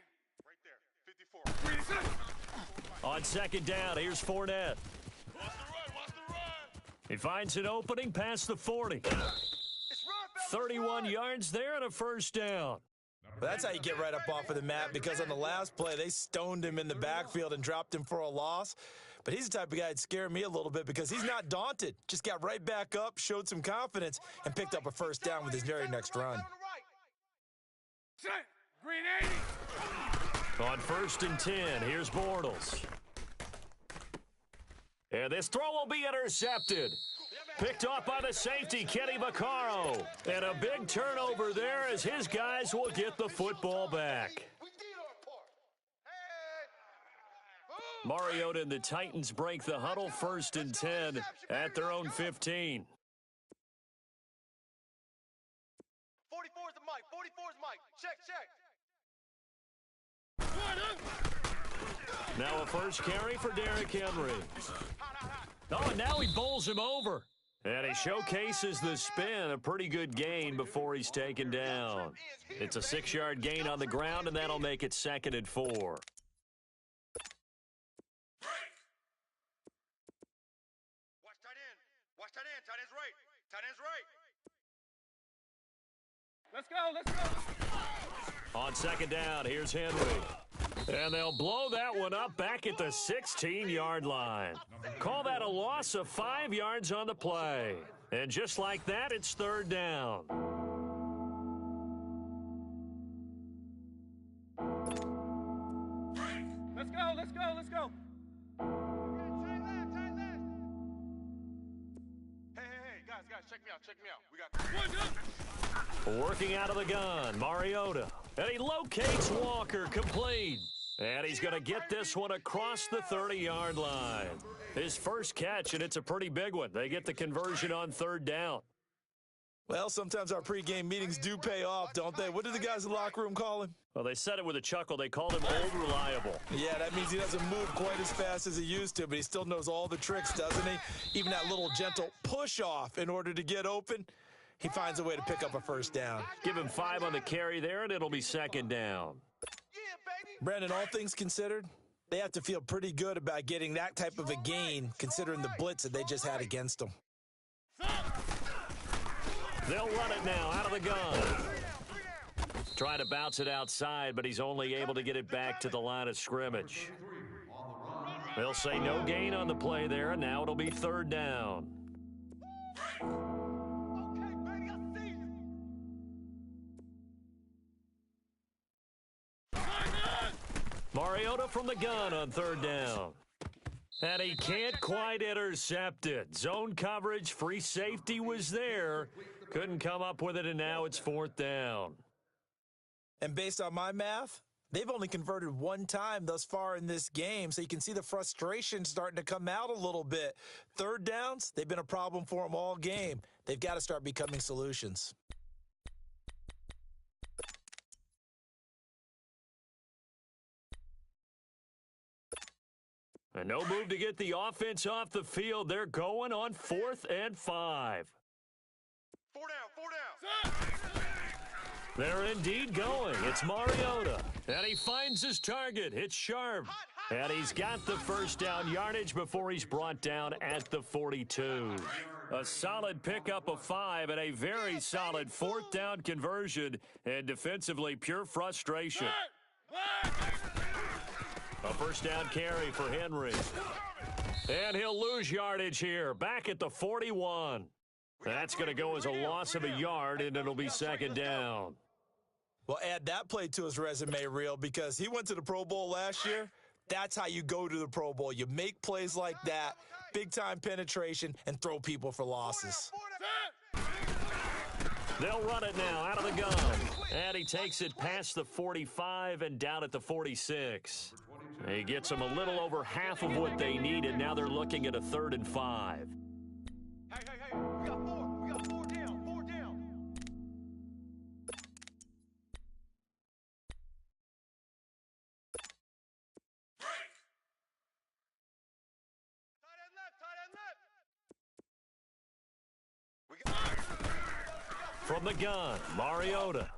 Right there. 54. Green 6. On second down, here's Fournette. Watch the run. He finds an opening past the 40. It's run, fellas, 31 run. yards there and a first down. But that's how you get right up off of the map, because on the last play, they stoned him in the backfield and dropped him for a loss. But he's the type of guy that scared me a little bit because he's not daunted. Just got right back up, showed some confidence, and picked up a first down with his very next run. Set. Green 80. On 1st and 10, here's Bortles. And this throw will be intercepted. Picked off by the safety, Kenny Vaccaro. And a big turnover there as his guys will get the football back. We did our part. Hey. Mariota and the Titans break the huddle 1st and 10 at their own 15. 44's the mic. 44's mic. Check. Now a first carry for Derrick Henry. Oh, and now he bowls him over. And he showcases the spin, a pretty good gain before he's taken down. It's a 6-yard gain on the ground, and that'll make it 2nd and 4. Watch tight end. Watch tight end. Tight end's right. Tight end's right. Let's go. On second down, here's Henry. And they'll blow that one up back at the 16-yard line. Call that a loss of 5 yards on the play. And just like that, it's 3rd down. Let's go. Hey, guys, check me out. We got 1 gun. Working out of the gun, Mariota. And he locates Walker, complete. And he's going to get this one across the 30-yard line. His first catch, and it's a pretty big one. They get the conversion on 3rd down. Well, sometimes our pregame meetings do pay off, don't they? What do the guys in the locker room call him? Well, they said it with a chuckle. They called him Old Reliable. Yeah, that means he doesn't move quite as fast as he used to, but he still knows all the tricks, doesn't he? Even that little gentle push-off in order to get open, he finds a way to pick up a first down. Give him 5 on the carry there, and it'll be 2nd down. Brandon, all things considered, they have to feel pretty good about getting that type of a gain, considering the blitz that they just had against them. They'll run it now out of the gun. Trying to bounce it outside, but he's only able to get it back to the line of scrimmage. They'll say no gain on the play there, and now it'll be 3rd down. Mariota from the gun on 3rd down. And he can't quite intercept it. Zone coverage, free safety was there. Couldn't come up with it, and now it's 4th down. And based on my math, they've only converted 1 time thus far in this game, so you can see the frustration starting to come out a little bit. 3rd downs, they've been a problem for them all game. They've got to start becoming solutions. And no move to get the offense off the field. They're going on 4th and 5. 4 down. They're indeed going. It's Mariota. And he finds his target. It's Sharp. And he's got the first down yardage before he's brought down at the 42. A solid pickup of 5 and a very solid 4th down conversion. And defensively, pure frustration. A first down carry for Henry. And he'll lose yardage here. Back at the 41. That's going to go as a loss of a yard, and it'll be 2nd down. Well, add that play to his resume reel because he went to the Pro Bowl last year. That's how you go to the Pro Bowl. You make plays like that, big-time penetration, and throw people for losses. They'll run it now out of the gun. And he takes it past the 45 and down at the 46. He gets them a little over half of what they needed. Now they're looking at a 3rd and 5. Hey, hey, hey, we got 4. We got 4 down. 4 down. Tight end left, tight end left. We got From the gun, Mariota.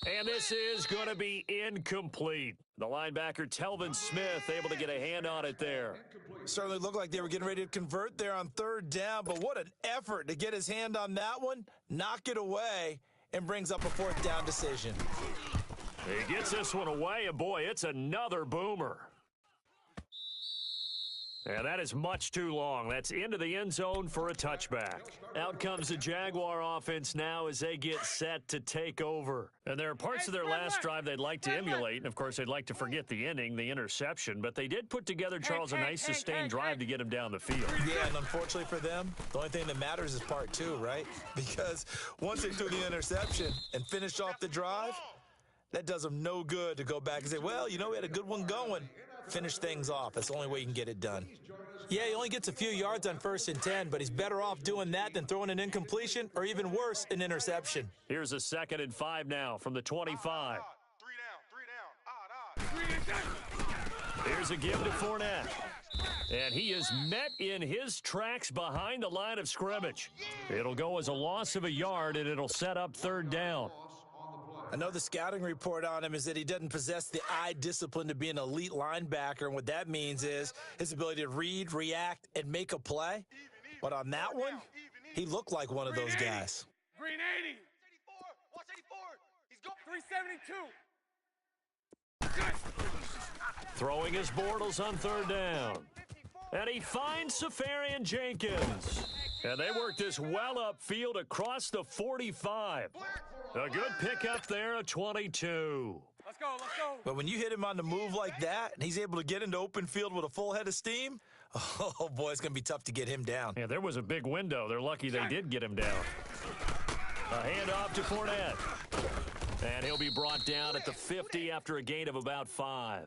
And this is going to be incomplete. The linebacker, Telvin Smith, able to get a hand on it there. Certainly looked like they were getting ready to convert there on 3rd down, but what an effort to get his hand on that one, knock it away, and brings up a 4th down decision. He gets this one away, and boy, it's another boomer. And that is much too long. That's into the end zone for a touchback. Out comes the Jaguar offense now as they get set to take over. And there are parts of their last drive they'd like to emulate. And, of course, they'd like to forget the inning, the interception. But they did put together, Charles, a nice sustained drive to get him down the field. Yeah, and unfortunately for them, the only thing that matters is part 2, right? Because once they threw the interception and finished off the drive, that does them no good to go back and say, well, you know, we had a good one going. Finish things off. That's the only way you can get it done. Yeah, he only gets a few yards on 1st and 10, but he's better off doing that than throwing an incompletion or even worse, an interception. Here's a 2nd and 5 now from the 25. 3 down. Here's a give to Fournette. And he is met in his tracks behind the line of scrimmage. It'll go as a loss of a yard, and it'll set up 3rd down. I know the scouting report on him is that he doesn't possess the eye discipline to be an elite linebacker, and what that means is his ability to read, react, and make a play. But on that one, he looked like one of those guys. Green 80. 84. Watch 84. He's going 372. Throwing his Bortles on 3rd down. And he finds Safarian Jenkins. And they work this well upfield across the 45. A good pickup there at 22. Let's go, let's go. But when you hit him on the move like that, and he's able to get into open field with a full head of steam, oh, boy, it's going to be tough to get him down. Yeah, there was a big window. They're lucky they did get him down. A handoff to Fournette. And he'll be brought down at the 50 after a gain of about 5.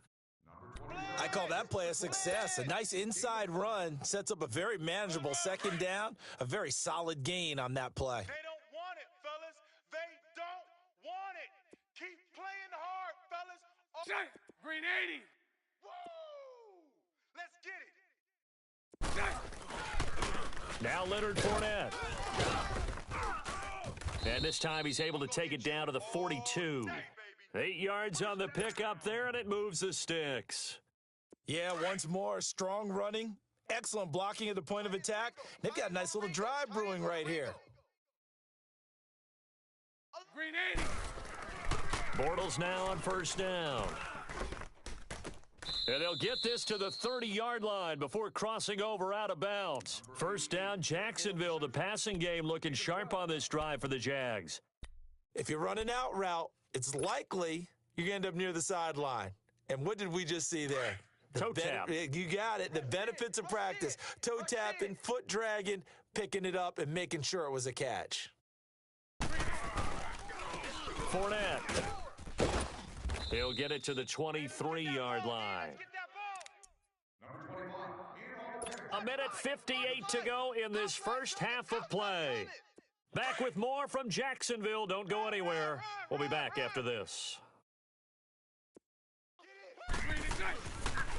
I call that play a success. A nice inside run sets up a very manageable 2nd down, a very solid gain on that play. They don't want it, fellas. They don't want it. Keep playing hard, fellas. Green 80. Woo! Let's get it. Now Leonard Fournette. And this time he's able to take it down to the 42. 8 yards on the pickup there, and it moves the sticks. Yeah, once more, strong running, excellent blocking at the point of attack. They've got a nice little drive brewing right here. Green 80. Bortles now on 1st down. And they'll get this to the 30-yard line before crossing over out of bounds. 1st down, Jacksonville. The passing game looking sharp on this drive for the Jags. If you run an out route, it's likely you're going to end up near the sideline. And what did we just see there? Toe tap. You got it. The benefits of practice. Toe tapping, foot dragging, picking it up, and making sure it was a catch. Fournette. He'll get it to the 23-yard line. A minute 58 to go in this first half of play. Back with more from Jacksonville. Don't go anywhere. We'll be back after this.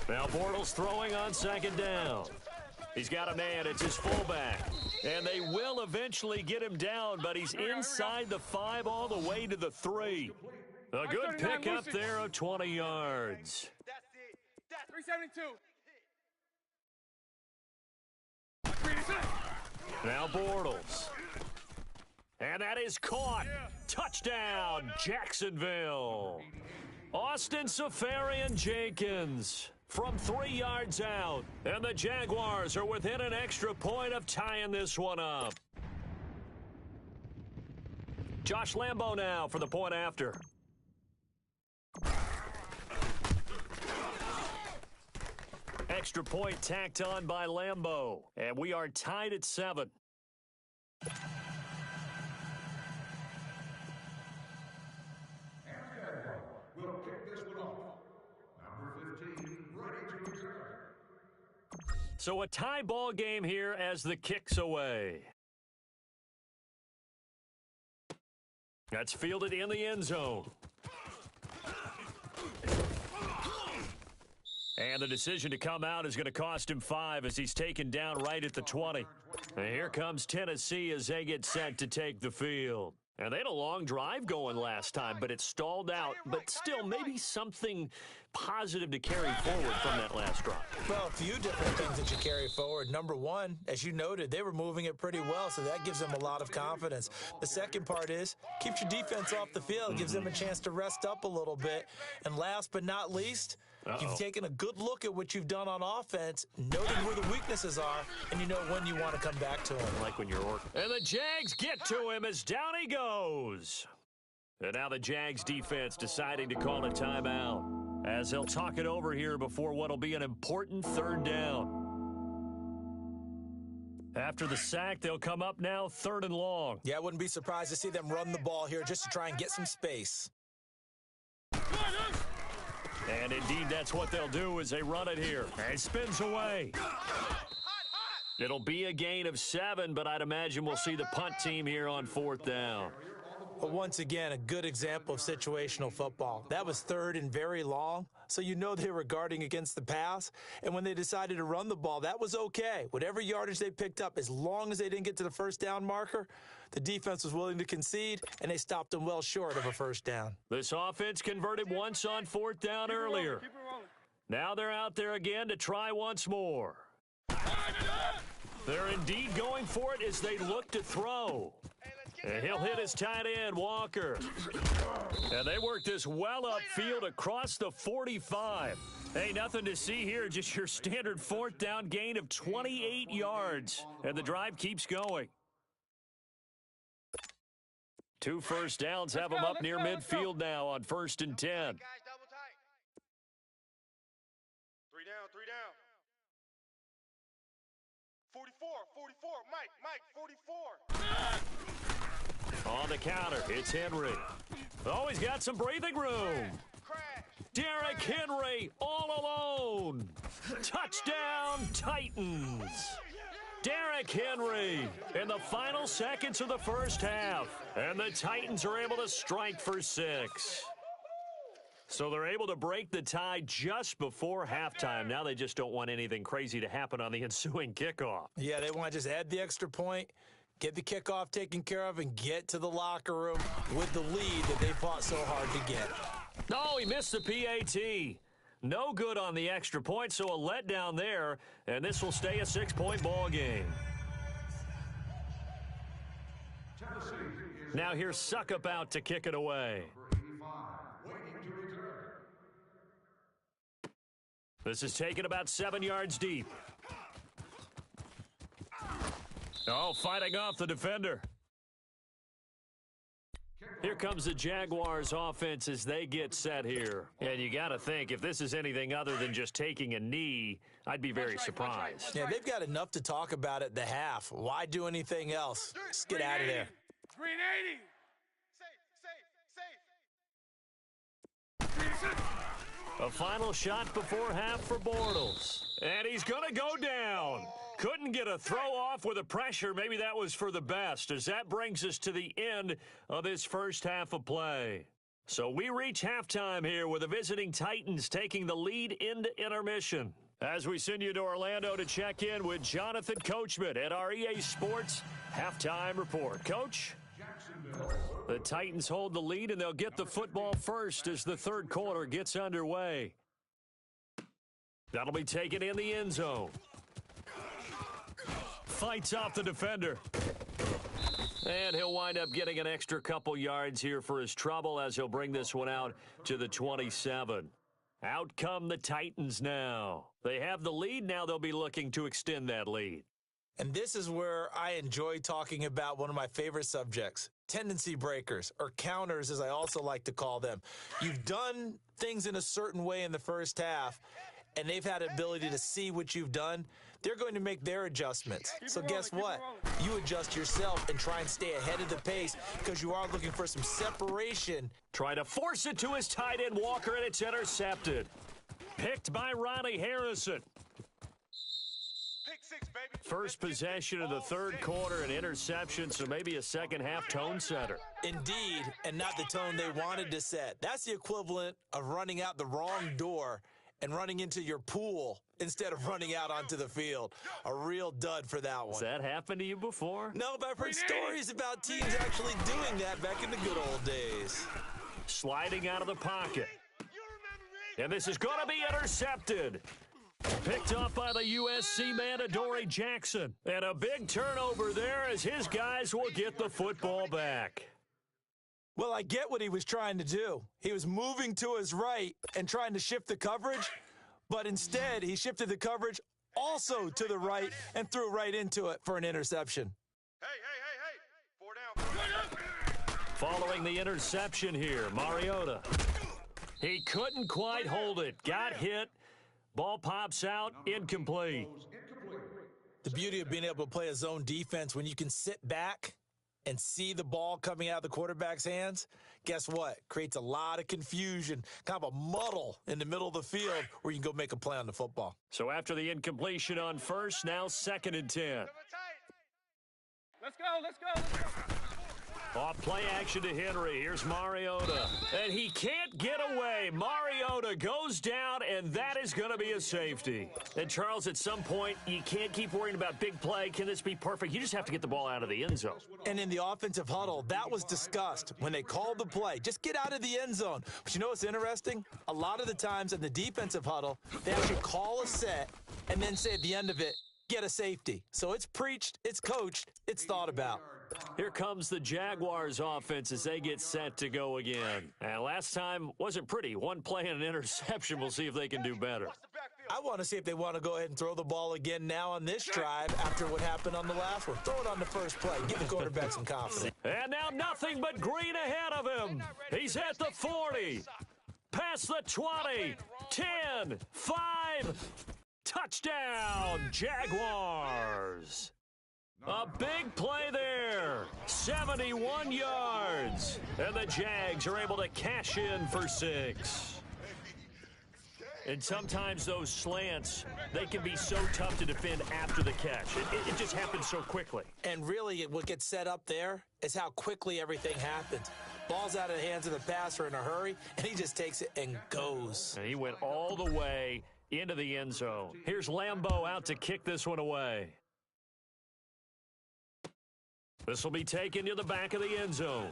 Now Bortles throwing on 2nd down. He's got a man. It's his fullback. And they will eventually get him down, but he's inside the 5 all the way to the 3. A good pickup there of 20 yards. That's it. That's 372. Now Bortles. And that is caught. Touchdown, Jacksonville. Austin Safarian Jenkins from 3 yards out. And the Jaguars are within an extra point of tying this one up. Josh Lambo now for the point after. Extra point tacked on by Lambo. And we are tied at 7. We'll kick this one off. Number 15, So a tie ball game here as the kick's away. That's fielded in the end zone. And the decision to come out is going to cost him 5 as he's taken down right at the 20. And here comes Tennessee as they get set to take the field. And they had a long drive going last time, but it stalled out. But still, maybe something positive to carry forward from that last drive. Well, a few different things that you carry forward. Number one, as you noted, they were moving it pretty well, so that gives them a lot of confidence. The second part is, keeps your defense off the field, gives them a chance to rest up a little bit. And last but not least, you've taken a good look at what you've done on offense, noted where the weaknesses are, and you know when you want to come back to them. Like when you're working. And the Jags get to him as down he goes. And now the Jags defense deciding to call a timeout as they'll talk it over here before what'll be an important third down. After the sack, they'll come up now 3rd and long. Yeah, I wouldn't be surprised to see them run the ball here just to try and get some space. And indeed, that's what they'll do as they run it here. And spins away. It'll be a gain of 7, but I'd imagine we'll see the punt team here on 4th down. But once again, a good example of situational football. That was 3rd and very long, so you know they were guarding against the pass. And when they decided to run the ball, that was okay. Whatever yardage they picked up, as long as they didn't get to the first down marker, the defense was willing to concede, and they stopped them well short of a first down. This offense converted once on 4th down earlier. Now they're out there again to try once more. They're indeed going for it as they look to throw. And he'll hit his tight end, Walker. And they work this well upfield across the 45. Hey, nothing to see here, just your standard 4th down gain of 28 yards. And the drive keeps going. 2 first downs have them up near midfield now on 1st and 10. Guys, double tight. 3 down. 44, Mike, 44. On the counter, it's Henry. Oh, he's got some breathing room. Derrick Henry all alone. Touchdown, Titans. Derrick Henry in the final seconds of the first half. And the Titans are able to strike for 6. So they're able to break the tie just before halftime. Now they just don't want anything crazy to happen on the ensuing kickoff. Yeah, they want to just add the extra point, get the kickoff taken care of, and get to the locker room with the lead that they fought so hard to get. No, he missed the PAT. No good on the extra point, so a letdown there, and this will stay a 6-point ball game. Now here's Suckup out to kick it away. This is taken about 7 yards deep. Oh, fighting off the defender. Here comes the Jaguars offense as they get set here. And you got to think, if this is anything other than just taking a knee, I'd be very surprised. Yeah, they've got enough to talk about at the half. Why do anything else? Just get out of there. Green 80. Safe. A final shot before half for Bortles. And he's going to go down. Couldn't get a throw off with the pressure. Maybe that was for the best, as that brings us to the end of this first half of play. So we reach halftime here with the visiting Titans taking the lead into intermission. As we send you to Orlando to check in with Jonathan Coachman at our EA Sports Halftime Report. Coach? The Titans hold the lead, and they'll get the football first as the third quarter gets underway. That'll be taken in the end zone. Fights off the defender. And he'll wind up getting an extra couple yards here for his trouble as he'll bring this one out to the 27. Out come the Titans now. They have the lead. Now they'll be looking to extend that lead. And this is where I enjoy talking about one of my favorite subjects, tendency breakers, or counters as I also like to call them. You've done things in a certain way in the first half, and they've had the ability to see what you've done. They're going to make their adjustments. So guess what? You adjust yourself and try and stay ahead of the pace because you are looking for some separation. Try to force it to his tight end, Walker, and it's intercepted. Picked by Ronnie Harrison. First possession of the third quarter, an interception, so maybe a second-half tone setter. Indeed, and not the tone they wanted to set. That's the equivalent of running out the wrong door and running into your pool instead of running out onto the field. A real dud for that one. Has that happened to you before? No, but I've heard stories about teams actually doing that back in the good old days. Sliding out of the pocket. And this is going to be intercepted. Picked off by the USC man, Adoree Jackson. And a big turnover there as his guys will get the football back. Well, I get what he was trying to do. He was moving to his right and trying to shift the coverage, but instead he shifted the coverage also to the right and threw right into it for an interception. Hey. 4 down. Following the interception here, Mariota. He couldn't quite hold it. Got hit. Ball pops out, incomplete. The beauty of being able to play a zone defense when you can sit back and see the ball coming out of the quarterback's hands, guess what? Creates a lot of confusion, kind of a muddle in the middle of the field where you can go make a play on the football. So after the incompletion on first, now 2nd and 10. Let's go. Off play action to Henry. Here's Mariota. And he can't get away. Mariota goes down, and that is going to be a safety. And, Charles, at some point, you can't keep worrying about big play. Can this be perfect? You just have to get the ball out of the end zone. And in the offensive huddle, that was discussed when they called the play. Just get out of the end zone. But you know what's interesting? A lot of the times in the defensive huddle, they actually call a set and then say at the end of it, get a safety. So it's preached, it's coached, it's thought about. Here comes the Jaguars offense as they get set to go again. And last time wasn't pretty. One play and an interception. We'll see if they can do better. I want to see if they want to go ahead and throw the ball again now on this drive after what happened on the last one. Throw it on the first play. Give the quarterback some confidence. And now nothing but green ahead of him. He's at the 40. Past the 20. 10. 5. Touchdown, Jaguars. A big play there, 71 yards, and the Jags are able to cash in for 6. And sometimes those slants, they can be so tough to defend after the catch. It just happens so quickly. And really, what gets set up there is how quickly everything happens. Ball's out of the hands of the passer in a hurry, and he just takes it and goes. And he went all the way into the end zone. Here's Lambeau out to kick this one away. This will be taken to the back of the end zone.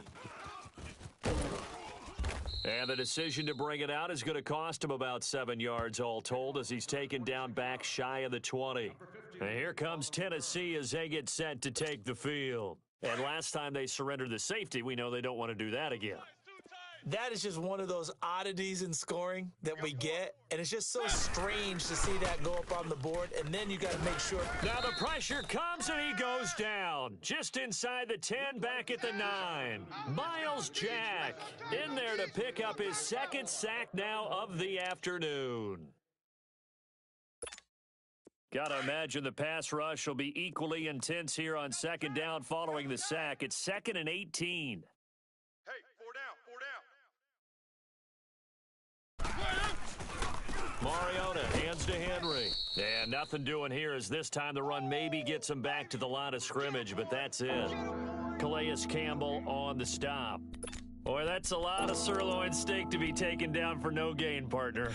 And the decision to bring it out is going to cost him about 7 yards all told as he's taken down back shy of the 20. And here comes Tennessee as they get set to take the field. And last time they surrendered the safety, we know they don't want to do that again. That is just one of those oddities in scoring that we get, and it's just so strange to see that go up on the board, and then you got to make sure. Now the pressure comes, and he goes down. Just inside the 10, back at the 9. Miles Jack in there to pick up his 2nd sack now of the afternoon. Got to imagine the pass rush will be equally intense here on 2nd down following the sack. It's 2nd and 18. Mariota hands to Henry. And nothing doing here as this time the run maybe gets him back to the line of scrimmage, but that's it. Calais Campbell on the stop. Boy, that's a lot of sirloin steak to be taken down for no gain, partner.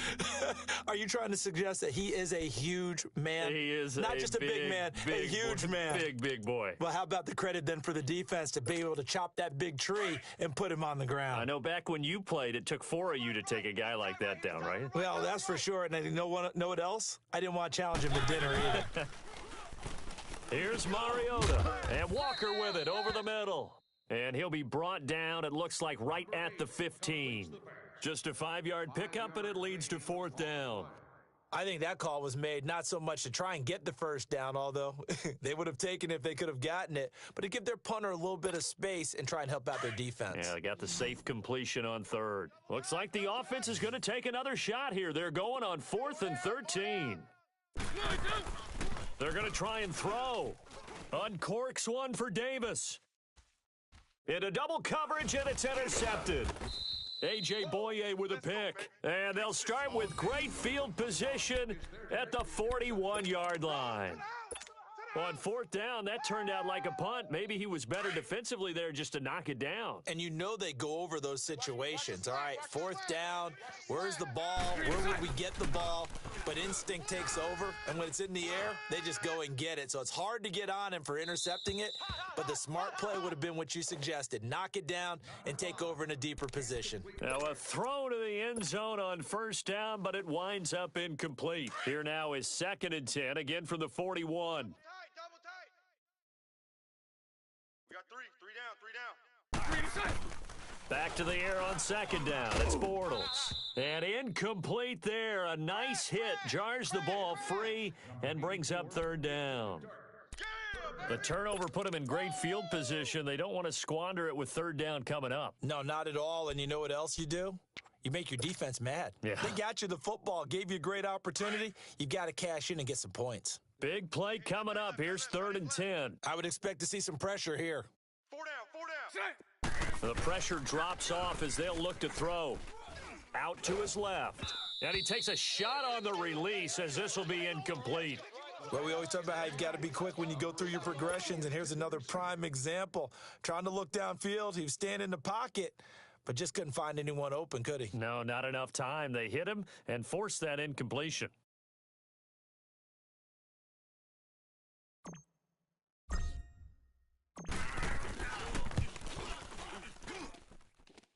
Are you trying to suggest that he is a huge man? He is not just a big man, a huge man. Big boy. Well, how about the credit then for the defense to be able to chop that big tree and put him on the ground? I know back when you played, it took 4 of you to take a guy like that down, right? Well, that's for sure. And you know what else? I didn't want to challenge him to dinner either. Here's Mariota. And Walker with it over the middle. And he'll be brought down, it looks like, right at the 15. Just a 5-yard pickup, and it leads to 4th down. I think that call was made not so much to try and get the first down, although they would have taken it if they could have gotten it, but to give their punter a little bit of space and try and help out their defense. Yeah, they got the safe completion on 3rd. Looks like the offense is going to take another shot here. They're going on 4th and 13. They're going to try and throw. Uncorks one for Davis. Into double coverage, and it's intercepted. A.J. Boye with a pick. And they'll start with great field position at the 41-yard line. On fourth down, that turned out like a punt. Maybe he was better defensively there just to knock it down. And you know they go over those situations. All right, fourth down, where's the ball? Where would we get the ball? But instinct takes over, and when it's in the air, they just go and get it. So it's hard to get on him for intercepting it, but the smart play would have been what you suggested. Knock it down and take over in a deeper position. Now a throw to the end zone on first down, but it winds up incomplete. Here now is 2nd and 10, again from the 41. Double tight. We got three down. Back to the air on 2nd down. It's Bortles. And incomplete there. A nice hit. Jars the ball free and brings up 3rd down. The turnover put them in great field position. They don't want to squander it with 3rd down coming up. No, not at all. And you know what else you do? You make your defense mad. Yeah. They got you the football, gave you a great opportunity. You got to cash in and get some points. Big play coming up. Here's 3rd and 10. I would expect to see some pressure here. 4 down. The pressure drops off as they'll look to throw. Out to his left. And he takes a shot on the release as this will be incomplete. Well, we always talk about how you've got to be quick when you go through your progressions, and here's another prime example. Trying to look downfield, he was standing in the pocket, but just couldn't find anyone open, could he? No, not enough time. They hit him and forced that incompletion.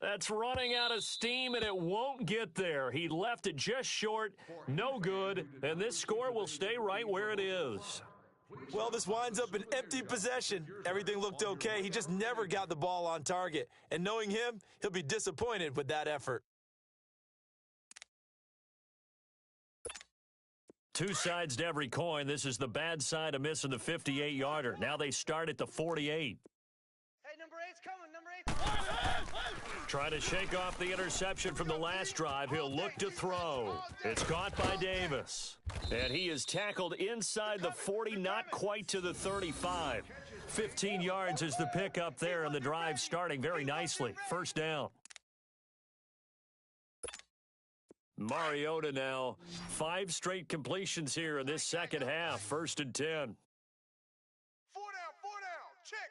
That's running out of steam, and it won't get there. He left it just short, no good, and this score will stay right where it is. Well, this winds up an empty possession. Everything looked okay. He just never got the ball on target. And knowing him, he'll be disappointed with that effort. Two sides to every coin. This is the bad side of missing the 58-yarder. Now they start at the 48. Hey, number 8's coming. Number 8's Try to shake off the interception from the last drive. He'll look to throw. It's caught by Davis. And he is tackled inside the 40, not quite to the 35. 15 yards is the pickup there, and the drive starting very nicely. 1st down. Mariota now. 5 straight completions here in this second half. 1st and 10. 4 down. Check.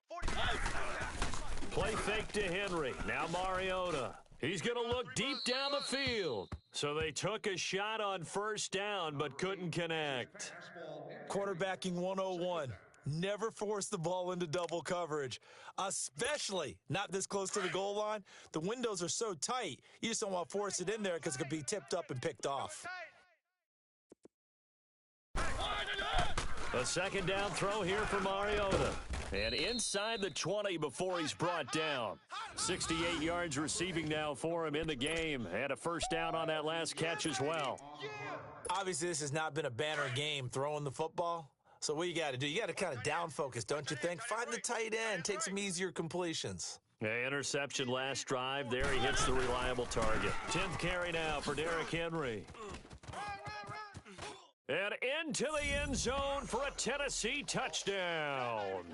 45. Play fake to Henry. Now Mariota. He's going to look deep down the field. So they took a shot on 1st down, but couldn't connect. Quarterbacking 101. Never force the ball into double coverage, especially not this close to the goal line. The windows are so tight, you just don't want to force it in there because it could be tipped up and picked off. A 2nd down throw here for Mariota. And inside the 20 before he's brought down. 68 yards receiving now for him in the game. And a 1st down on that last catch as well. Obviously, this has not been a banner game throwing the football. So what you got to do, you got to kind of down focus, don't you think? Find the tight end, take some easier completions. Interception last drive. There he hits the reliable target. 10th carry now for Derrick Henry. And into the end zone for a Tennessee touchdown.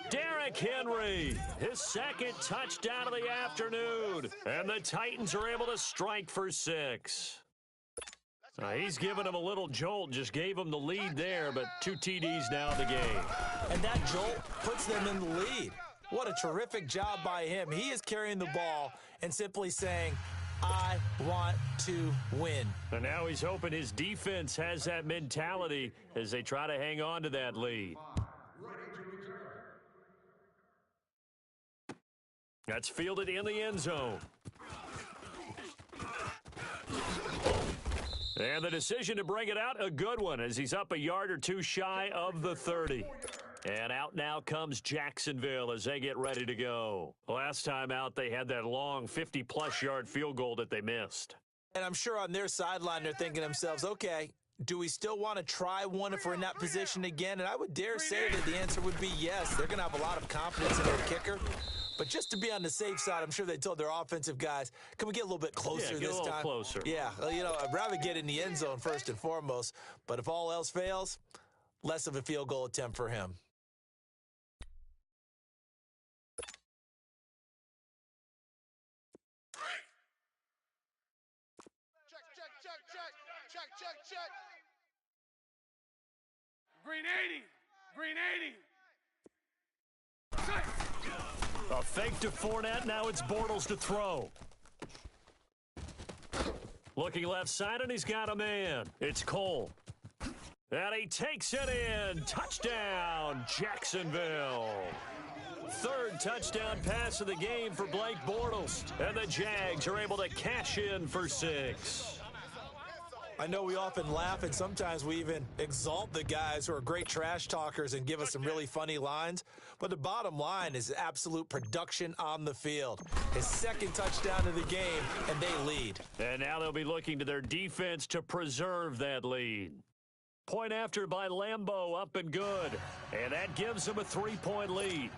Derrick Henry, his 2nd touchdown of the afternoon. And the Titans are able to strike for 6. He's given him a little jolt, just gave him the lead there, but 2 TDs now in the game. And that jolt puts them in the lead. What a terrific job by him. He is carrying the ball and simply saying, I want to win. And now he's hoping his defense has that mentality as they try to hang on to that lead. That's fielded in the end zone. And the decision to bring it out, a good one, as he's up a yard or 2 shy of the 30. And out now comes Jacksonville as they get ready to go. Last time out, they had that long 50-plus yard field goal that they missed. And I'm sure on their sideline, they're thinking to themselves, okay, do we still want to try one if we're in that position again? And I would dare say that the answer would be yes. They're going to have a lot of confidence in their kicker. But just to be on the safe side, I'm sure they told their offensive guys, can we get a little bit closer get this a little time? Closer. Yeah, well, I'd rather get in the end zone first and foremost. But if all else fails, less of a field goal attempt for him. Check. Green 80. Green 80. A fake to Fournette. Now it's Bortles to throw. Looking left side, and he's got a man. It's Cole. And he takes it in. Touchdown, Jacksonville. Third touchdown pass of the game for Blake Bortles. And the Jags are able to cash in for 6. I know we often laugh, and sometimes we even exalt the guys who are great trash talkers and give us some really funny lines. But the bottom line is absolute production on the field. His second touchdown of the game, and they lead. And now they'll be looking to their defense to preserve that lead. Point after by Lambeau, up and good. And that gives them a 3-point lead.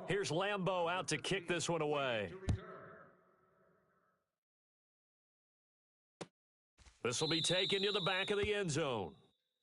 Here's Lambeau out to kick this one away. This will be taken to the back of the end zone.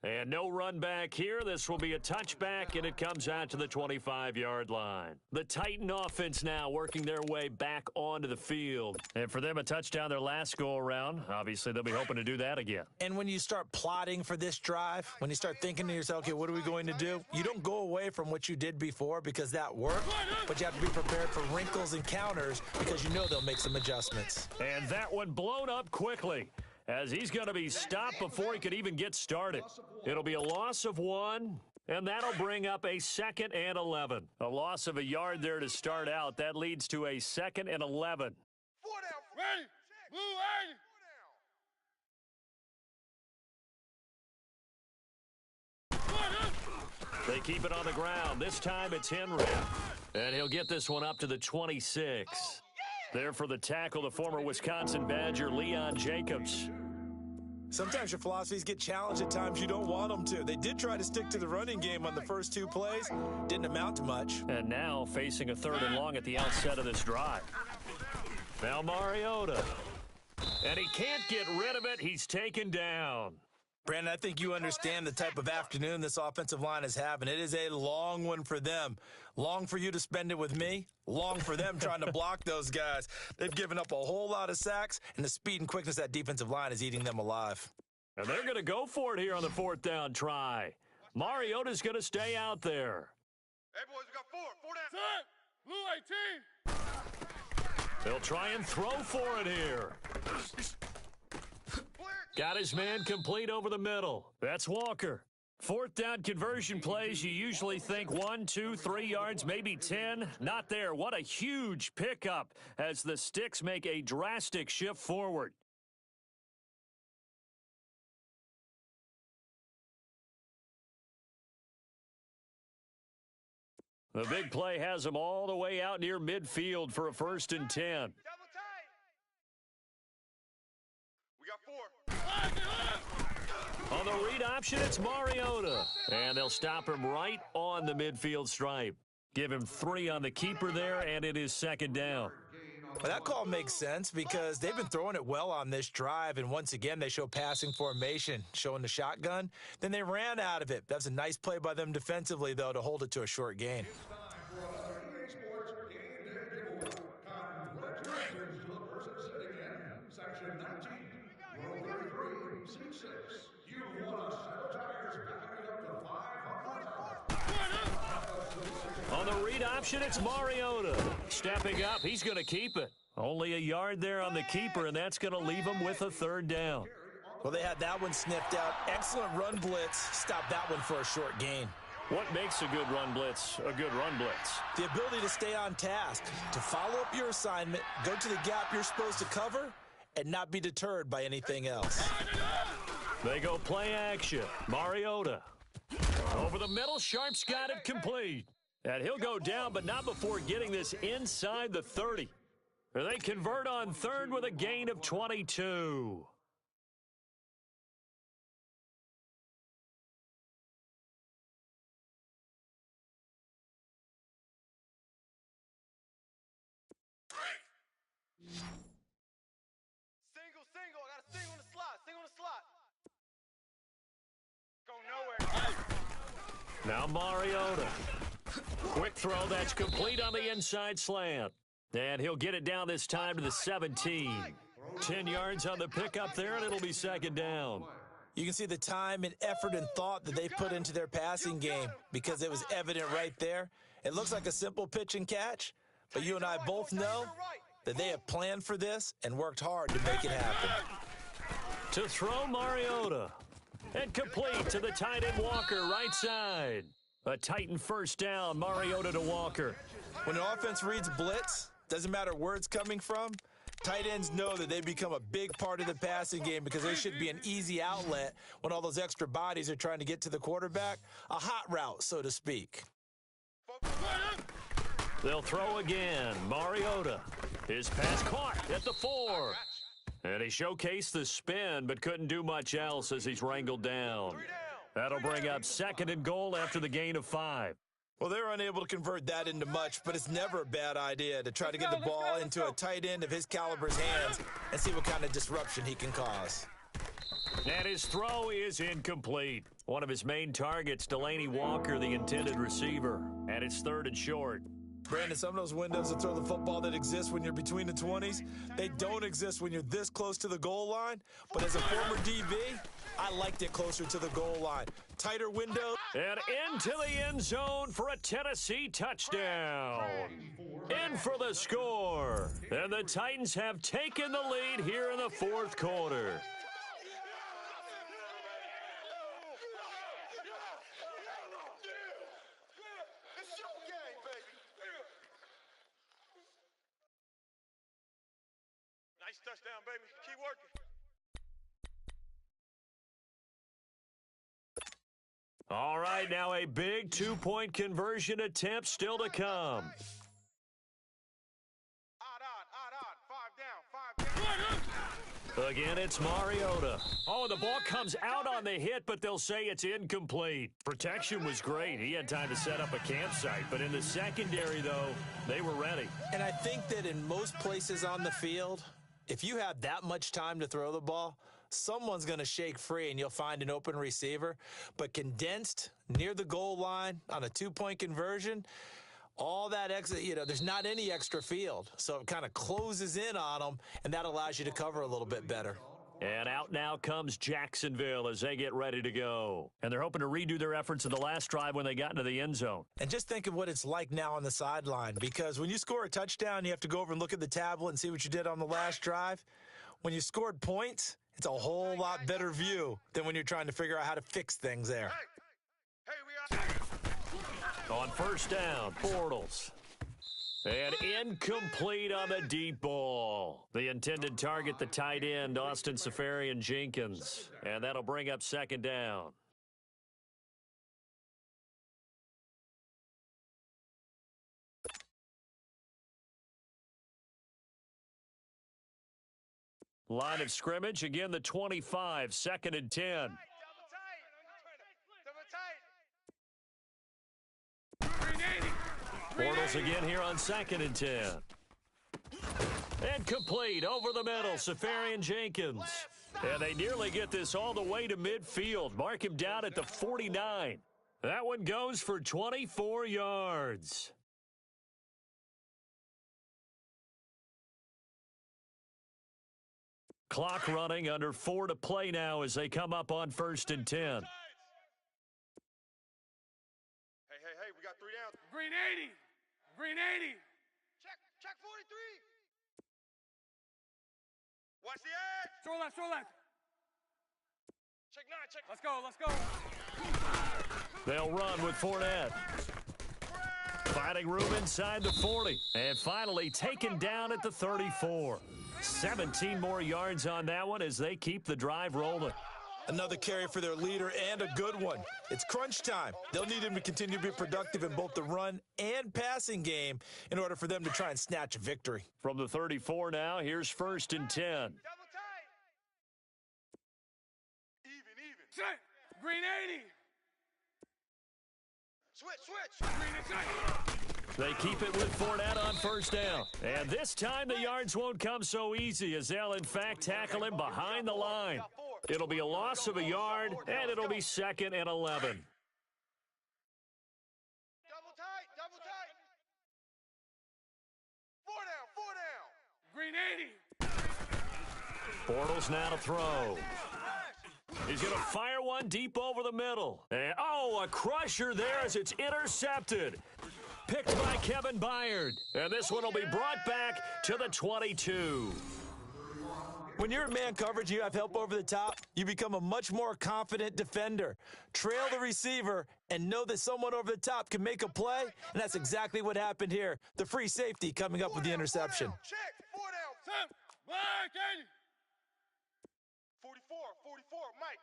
And no run back here. This will be a touchback, and it comes out to the 25-yard line. The Titan offense now working their way back onto the field. And for them, a touchdown their last go-around. Obviously, they'll be hoping to do that again. And when you start plotting for this drive, when you start thinking to yourself, okay, what are we going to do? You don't go away from what you did before because that worked, but you have to be prepared for wrinkles and counters because you know they'll make some adjustments. And that one blown up quickly, as he's going to be stopped before he could even get started. It'll be a loss of 1, and that'll bring up a 2nd and 11. A loss of a yard there to start out. That leads to a 2nd and 11. 4 down. Ready. Blue 80. They keep it on the ground. This time it's Henry. And he'll get this one up to the 26. There for the tackle, the former Wisconsin Badger, Leon Jacobs. Sometimes your philosophies get challenged at times you don't want them to. They did try to stick to the running game on the first 2 plays. Didn't amount to much. And now facing a 3rd and long at the outset of this drive. Now Mariota. And he can't get rid of it. He's taken down. Brandon, I think you understand the type of afternoon this offensive line is having. It is a long one for them. Long for you to spend it with me. Long for them trying to block those guys. They've given up a whole lot of sacks, and the speed and quickness of that defensive line is eating them alive. And they're going to go for it here on the 4th down try. Mariota's going to stay out there. Hey, boys, we got 4. 4 down. Blue 18. They'll try and throw for it here. Got his man complete over the middle. That's Walker. 4th down conversion plays, you usually think 1, 2, 3 yards, maybe 10. Not there. What a huge pickup as the Sticks make a drastic shift forward. The big play has them all the way out near midfield for a 1st and 10. Double tight. We got 4. On the read option, it's Mariota. And they'll stop him right on the midfield stripe. Give him 3 on the keeper there, and it is 2nd down. Well, that call makes sense because they've been throwing it well on this drive, and once again, they show passing formation, showing the shotgun. Then they ran out of it. That's a nice play by them defensively, though, to hold it to a short gain. On the read option, it's Mariota. Stepping up, he's going to keep it. Only a yard there on the keeper, and that's going to leave him with a 3rd down. Well, they had that one sniffed out. Excellent run blitz. Stop that one for a short gain. What makes a good run blitz a good run blitz? The ability to stay on task, to follow up your assignment, go to the gap you're supposed to cover, and not be deterred by anything else. They go play action. Mariota. Over the middle, Sharp's got it complete. And he'll go down, but not before getting this inside the 30. They convert on 3rd with a gain of 22. Single. I got a single in the slot. Single in the slot. Go nowhere. Now Mariota. Quick throw that's complete on the inside slant. And he'll get it down this time to the 17. 10 yards on the pickup there, and it'll be second down. You can see the time and effort and thought that they put into their passing game because it was evident right there. It looks like a simple pitch and catch, but you and I both know that they have planned for this and worked hard to make it happen. To throw, Mariota. And complete to the tight end Walker, right side. A Titan first down, Mariota to Walker. When an offense reads blitz, doesn't matter where it's coming from, tight ends know that they become a big part of the passing game because they should be an easy outlet when all those extra bodies are trying to get to the quarterback. A hot route, so to speak. They'll throw again. Mariota. His pass caught at the 4. And he showcased the spin, but couldn't do much else as he's wrangled down. That'll bring up second and goal after the gain of 5. Well, they're unable to convert that into much, but it's never a bad idea to try to get the ball into a tight end of his caliber's hands and see what kind of disruption he can cause. And his throw is incomplete. One of his main targets, Delaney Walker, the intended receiver. And it's third and short. Brandon, some of those windows to throw the football that exist when you're between the 20s, they don't exist when you're this close to the goal line. But as a former DB, I liked it closer to the goal line. Tighter window. And into the end zone for a Tennessee touchdown. In for the score. And the Titans have taken the lead here in the fourth quarter. Nice touchdown, baby. Keep working. All right, now a big two-point conversion attempt still to come. Five down. Again, it's Mariota. Oh, the ball comes out on the hit, but they'll say it's incomplete. Protection was great. He had time to set up a campsite, but in the secondary, though, they were ready. And I think that in most places on the field, if you have that much time to throw the ball, someone's going to shake free and you'll find an open receiver. But condensed near the goal line on a two-point conversion, all that extra, there's not any extra field. So it kind of closes in on them, and that allows you to cover a little bit better. And out now comes Jacksonville as they get ready to go. And they're hoping to redo their efforts in the last drive when they got into the end zone. And just think of what it's like now on the sideline, because when you score a touchdown, you have to go over and look at the tablet and see what you did on the last drive. When you scored points, it's a whole lot better view than when you're trying to figure out how to fix things there. On first down, Bortles. And incomplete on the deep ball. The intended target, the tight end, Austin Seferian-Jenkins. And that'll bring up second down. Line of scrimmage, again the 25, second and 10. Bortles again here on second and 10. And complete over the middle, Seferian-Jenkins. And they nearly get this all the way to midfield. Mark him down at the 49. That one goes for 24 yards. Clock running, under 4 to play now as they come up on first and 10. Hey, we got 3 down. Green 80. Green 80. Check 43. Watch the edge. Short left. Check 9, Let's go. They'll run with Fournette. Finding room inside the 40. And finally taken down at the 34. 17 more yards on that one as they keep the drive rolling. Another carry for their leader, and a good one. It's crunch time. They'll need him to continue to be productive in both the run and passing game in order for them to try and snatch a victory. From the 34 now, here's first and 10. Double tight. Even. Set. Green 80. Switch. Green and tight. They keep it with Fournette on first down. And this time the yards won't come so easy as they'll, in fact, tackle him behind the line. It'll be a loss of a yard, and it'll be second and 11. Double tight. 4 Green 80. Bortles now to throw. He's going to fire one deep over the middle. And, oh, a crusher there as it's intercepted. Picked by Kevin Byard. And this one will be brought back to the 22. When you're in man coverage, you have help over the top, you become a much more confident defender. Trail the receiver and know that someone over the top can make a play, and that's exactly what happened here. The free safety coming up with the interception. Check. 4 down. Mike 80. 44. Mike.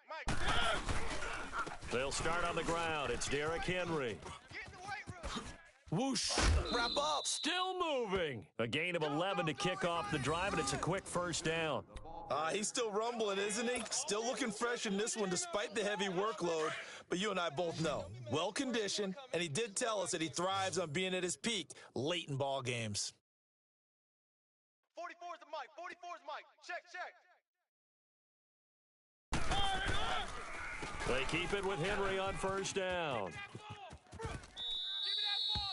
They'll start on the ground. It's Derrick Henry. Get in the weight room. Whoosh, wrap up. Still moving. A gain of 11 to kick off the drive, and it's a quick first down. He's still rumbling, isn't he? Still looking fresh in this one despite the heavy workload. But you and I both know, well-conditioned, and he did tell us that he thrives on being at his peak late in ball games. 44 is the Mike. 44 is Mike. Check. They keep it with Henry on first down.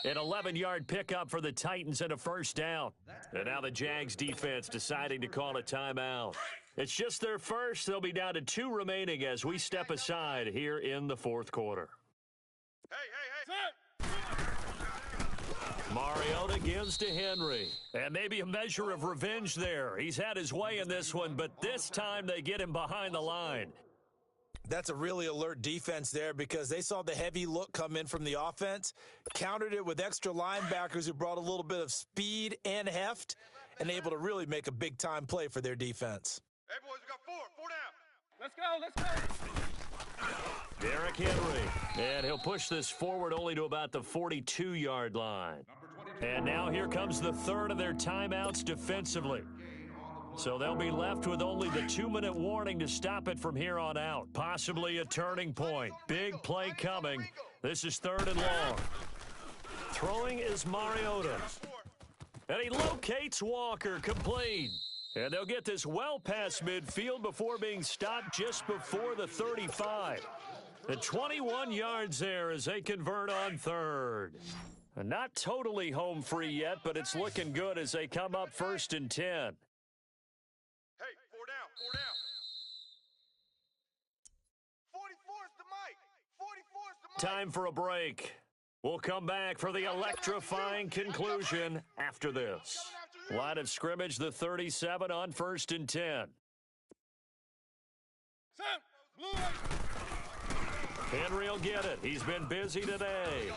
An 11-yard pickup for the Titans and a first down. And now the Jags defense deciding to call a timeout. It's just their first. They'll be down to 2 remaining as we step aside here in the fourth quarter. Hey. Mariota gives to Henry. And maybe a measure of revenge there. He's had his way in this one, but this time they get him behind the line. That's a really alert defense there because they saw the heavy look come in from the offense, countered it with extra linebackers who brought a little bit of speed and heft, and able to really make a big-time play for their defense. Hey, boys, we got 4 down. Let's go. Derrick Henry. And he'll push this forward only to about the 42-yard line. And now here comes the third of their timeouts defensively. So they'll be left with only the 2-minute warning to stop it from here on out. Possibly a turning point. Big play coming. This is 3rd and long. Throwing is Mariota. And he locates Walker, complete. And they'll get this well past midfield before being stopped just before the 35. The 21 yards there as they convert on 3rd. And not totally home free yet, but it's looking good as they come up 1st and 10. Hey, 4 down. 44 is the Mike. 44 is the Mike. Time for a break. We'll come back for the electrifying conclusion after this. Line of scrimmage, the 37 on 1st and 10. Henry will get it. He's been busy today.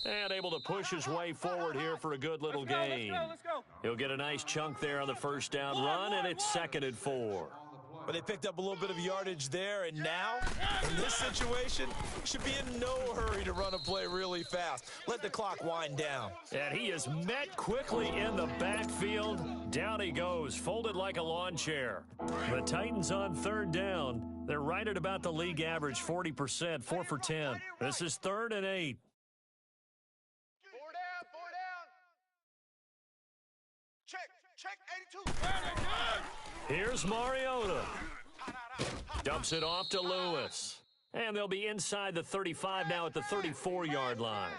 And able to push his way forward here for a good little gain. Let's go. He'll get a nice chunk there on the first down run, and it's 2nd and 4. But they picked up a little bit of yardage there, and now, in this situation, should be in no hurry to run a play really fast. Let the clock wind down. And he is met quickly in the backfield. Down he goes, folded like a lawn chair. The Titans on 3rd down. They're right at about the league average, 40%, 4 for 10. This is 3rd and 8. 4 down. Check 82. Here's Mariota. Dumps it off to Lewis. And they'll be inside the 35 now at the 34-yard line.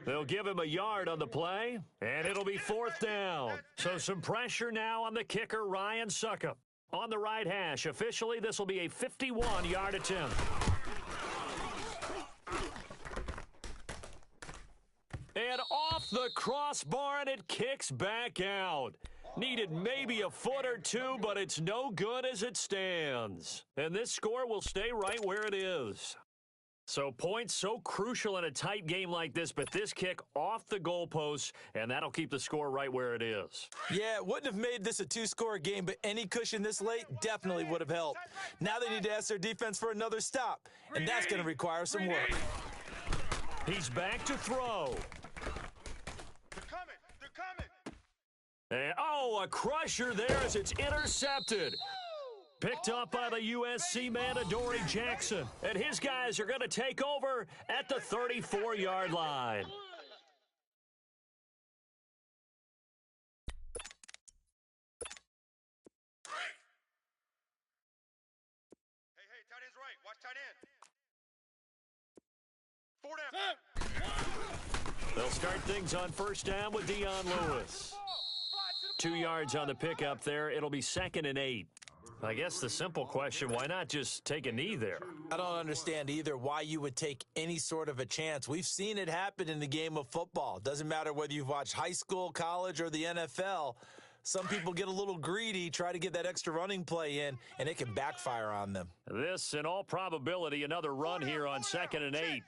They'll give him a yard on the play, and it'll be 4th down. So some pressure now on the kicker, Ryan Succop. On the right hash, officially this will be a 51-yard attempt. And off the crossbar, and it kicks back out. Needed maybe a foot or two, but it's no good as it stands. And this score will stay right where it is. So points so crucial in a tight game like this, but this kick off the goalpost, and that'll keep the score right where it is. Yeah, it wouldn't have made this a 2-score game, but any cushion this late definitely would have helped. Now they need to ask their defense for another stop, and that's going to require some work. He's back to throw. They're coming. And, oh, a crusher there as it's intercepted. Picked up by the USC man, Adoree Jackson. And his guys are going to take over at the 34-yard line. Hey, tight end's right. Watch tight end. 4 down. They'll start things on first down with Dion Lewis. 2 yards on the pickup there. It'll be 2nd and 8. I guess the simple question, why not just take a knee there? I don't understand either why you would take any sort of a chance. We've seen it happen in the game of football. Doesn't matter whether you've watched high school, college, or the NFL. Some people get a little greedy, try to get that extra running play in, and it can backfire on them. This, in all probability, another run here on 2nd and 8.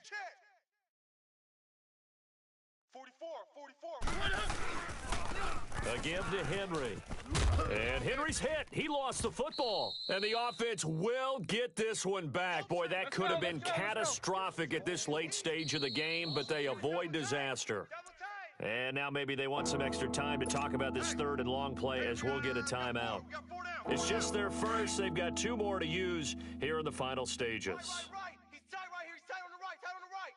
44. A give to Henry. And Henry's hit. He lost the football. And the offense will get this one back. Boy, that could have been catastrophic at this late stage of the game, but they avoid disaster. And now maybe they want some extra time to talk about this 3rd and long play as we'll get a timeout. It's just their first. They've got 2 more to use here in the final stages. He's tight right here. He's tight on the right. Tight on the right.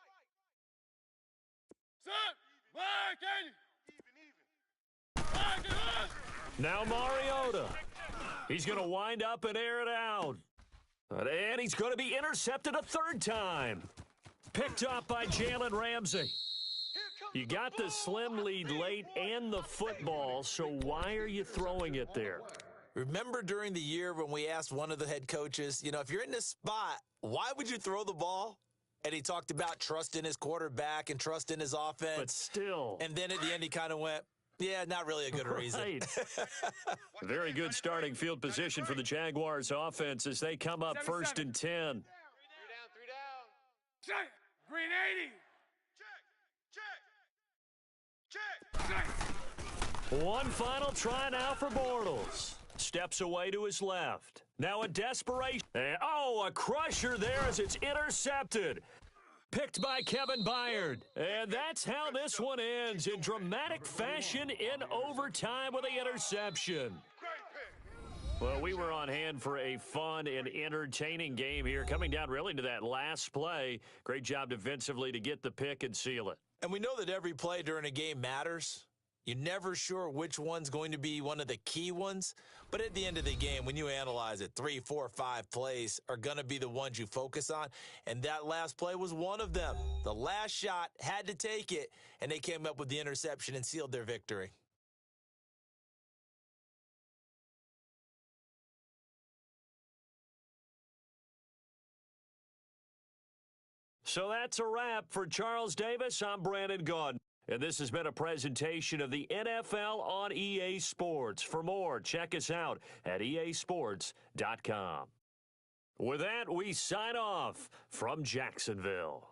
Now Mariota. He's going to wind up and air it out. And he's going to be intercepted a 3rd time. Picked up by Jalen Ramsey. You got the slim lead late and the football, so why are you throwing it there? Remember during the year when we asked one of the head coaches, if you're in this spot, why would you throw the ball? And he talked about trust in his quarterback and trust in his offense. But still. And then at the end he kind of went, yeah, not really a good reason. Right. Very good starting field position for the Jaguars offense as they come up 1st and 10. 3 down. Check. Green 80. Check. One final try now for Bortles. Steps away to his left. Now a desperation. And, a crusher there as it's intercepted. Picked by Kevin Byard. And that's how this one ends in dramatic fashion in overtime with the interception. Well, we were on hand for a fun and entertaining game here, coming down really to that last play. Great job defensively to get the pick and seal it. And we know that every play during a game matters. You're never sure which one's going to be one of the key ones. But at the end of the game, when you analyze it, 3, 4, 5 plays are going to be the ones you focus on. And that last play was one of them. The last shot had to take it, and they came up with the interception and sealed their victory. So that's a wrap for Charles Davis. I'm Brandon Gaudin. And this has been a presentation of the NFL on EA Sports. For more, check us out at easports.com. With that, we sign off from Jacksonville.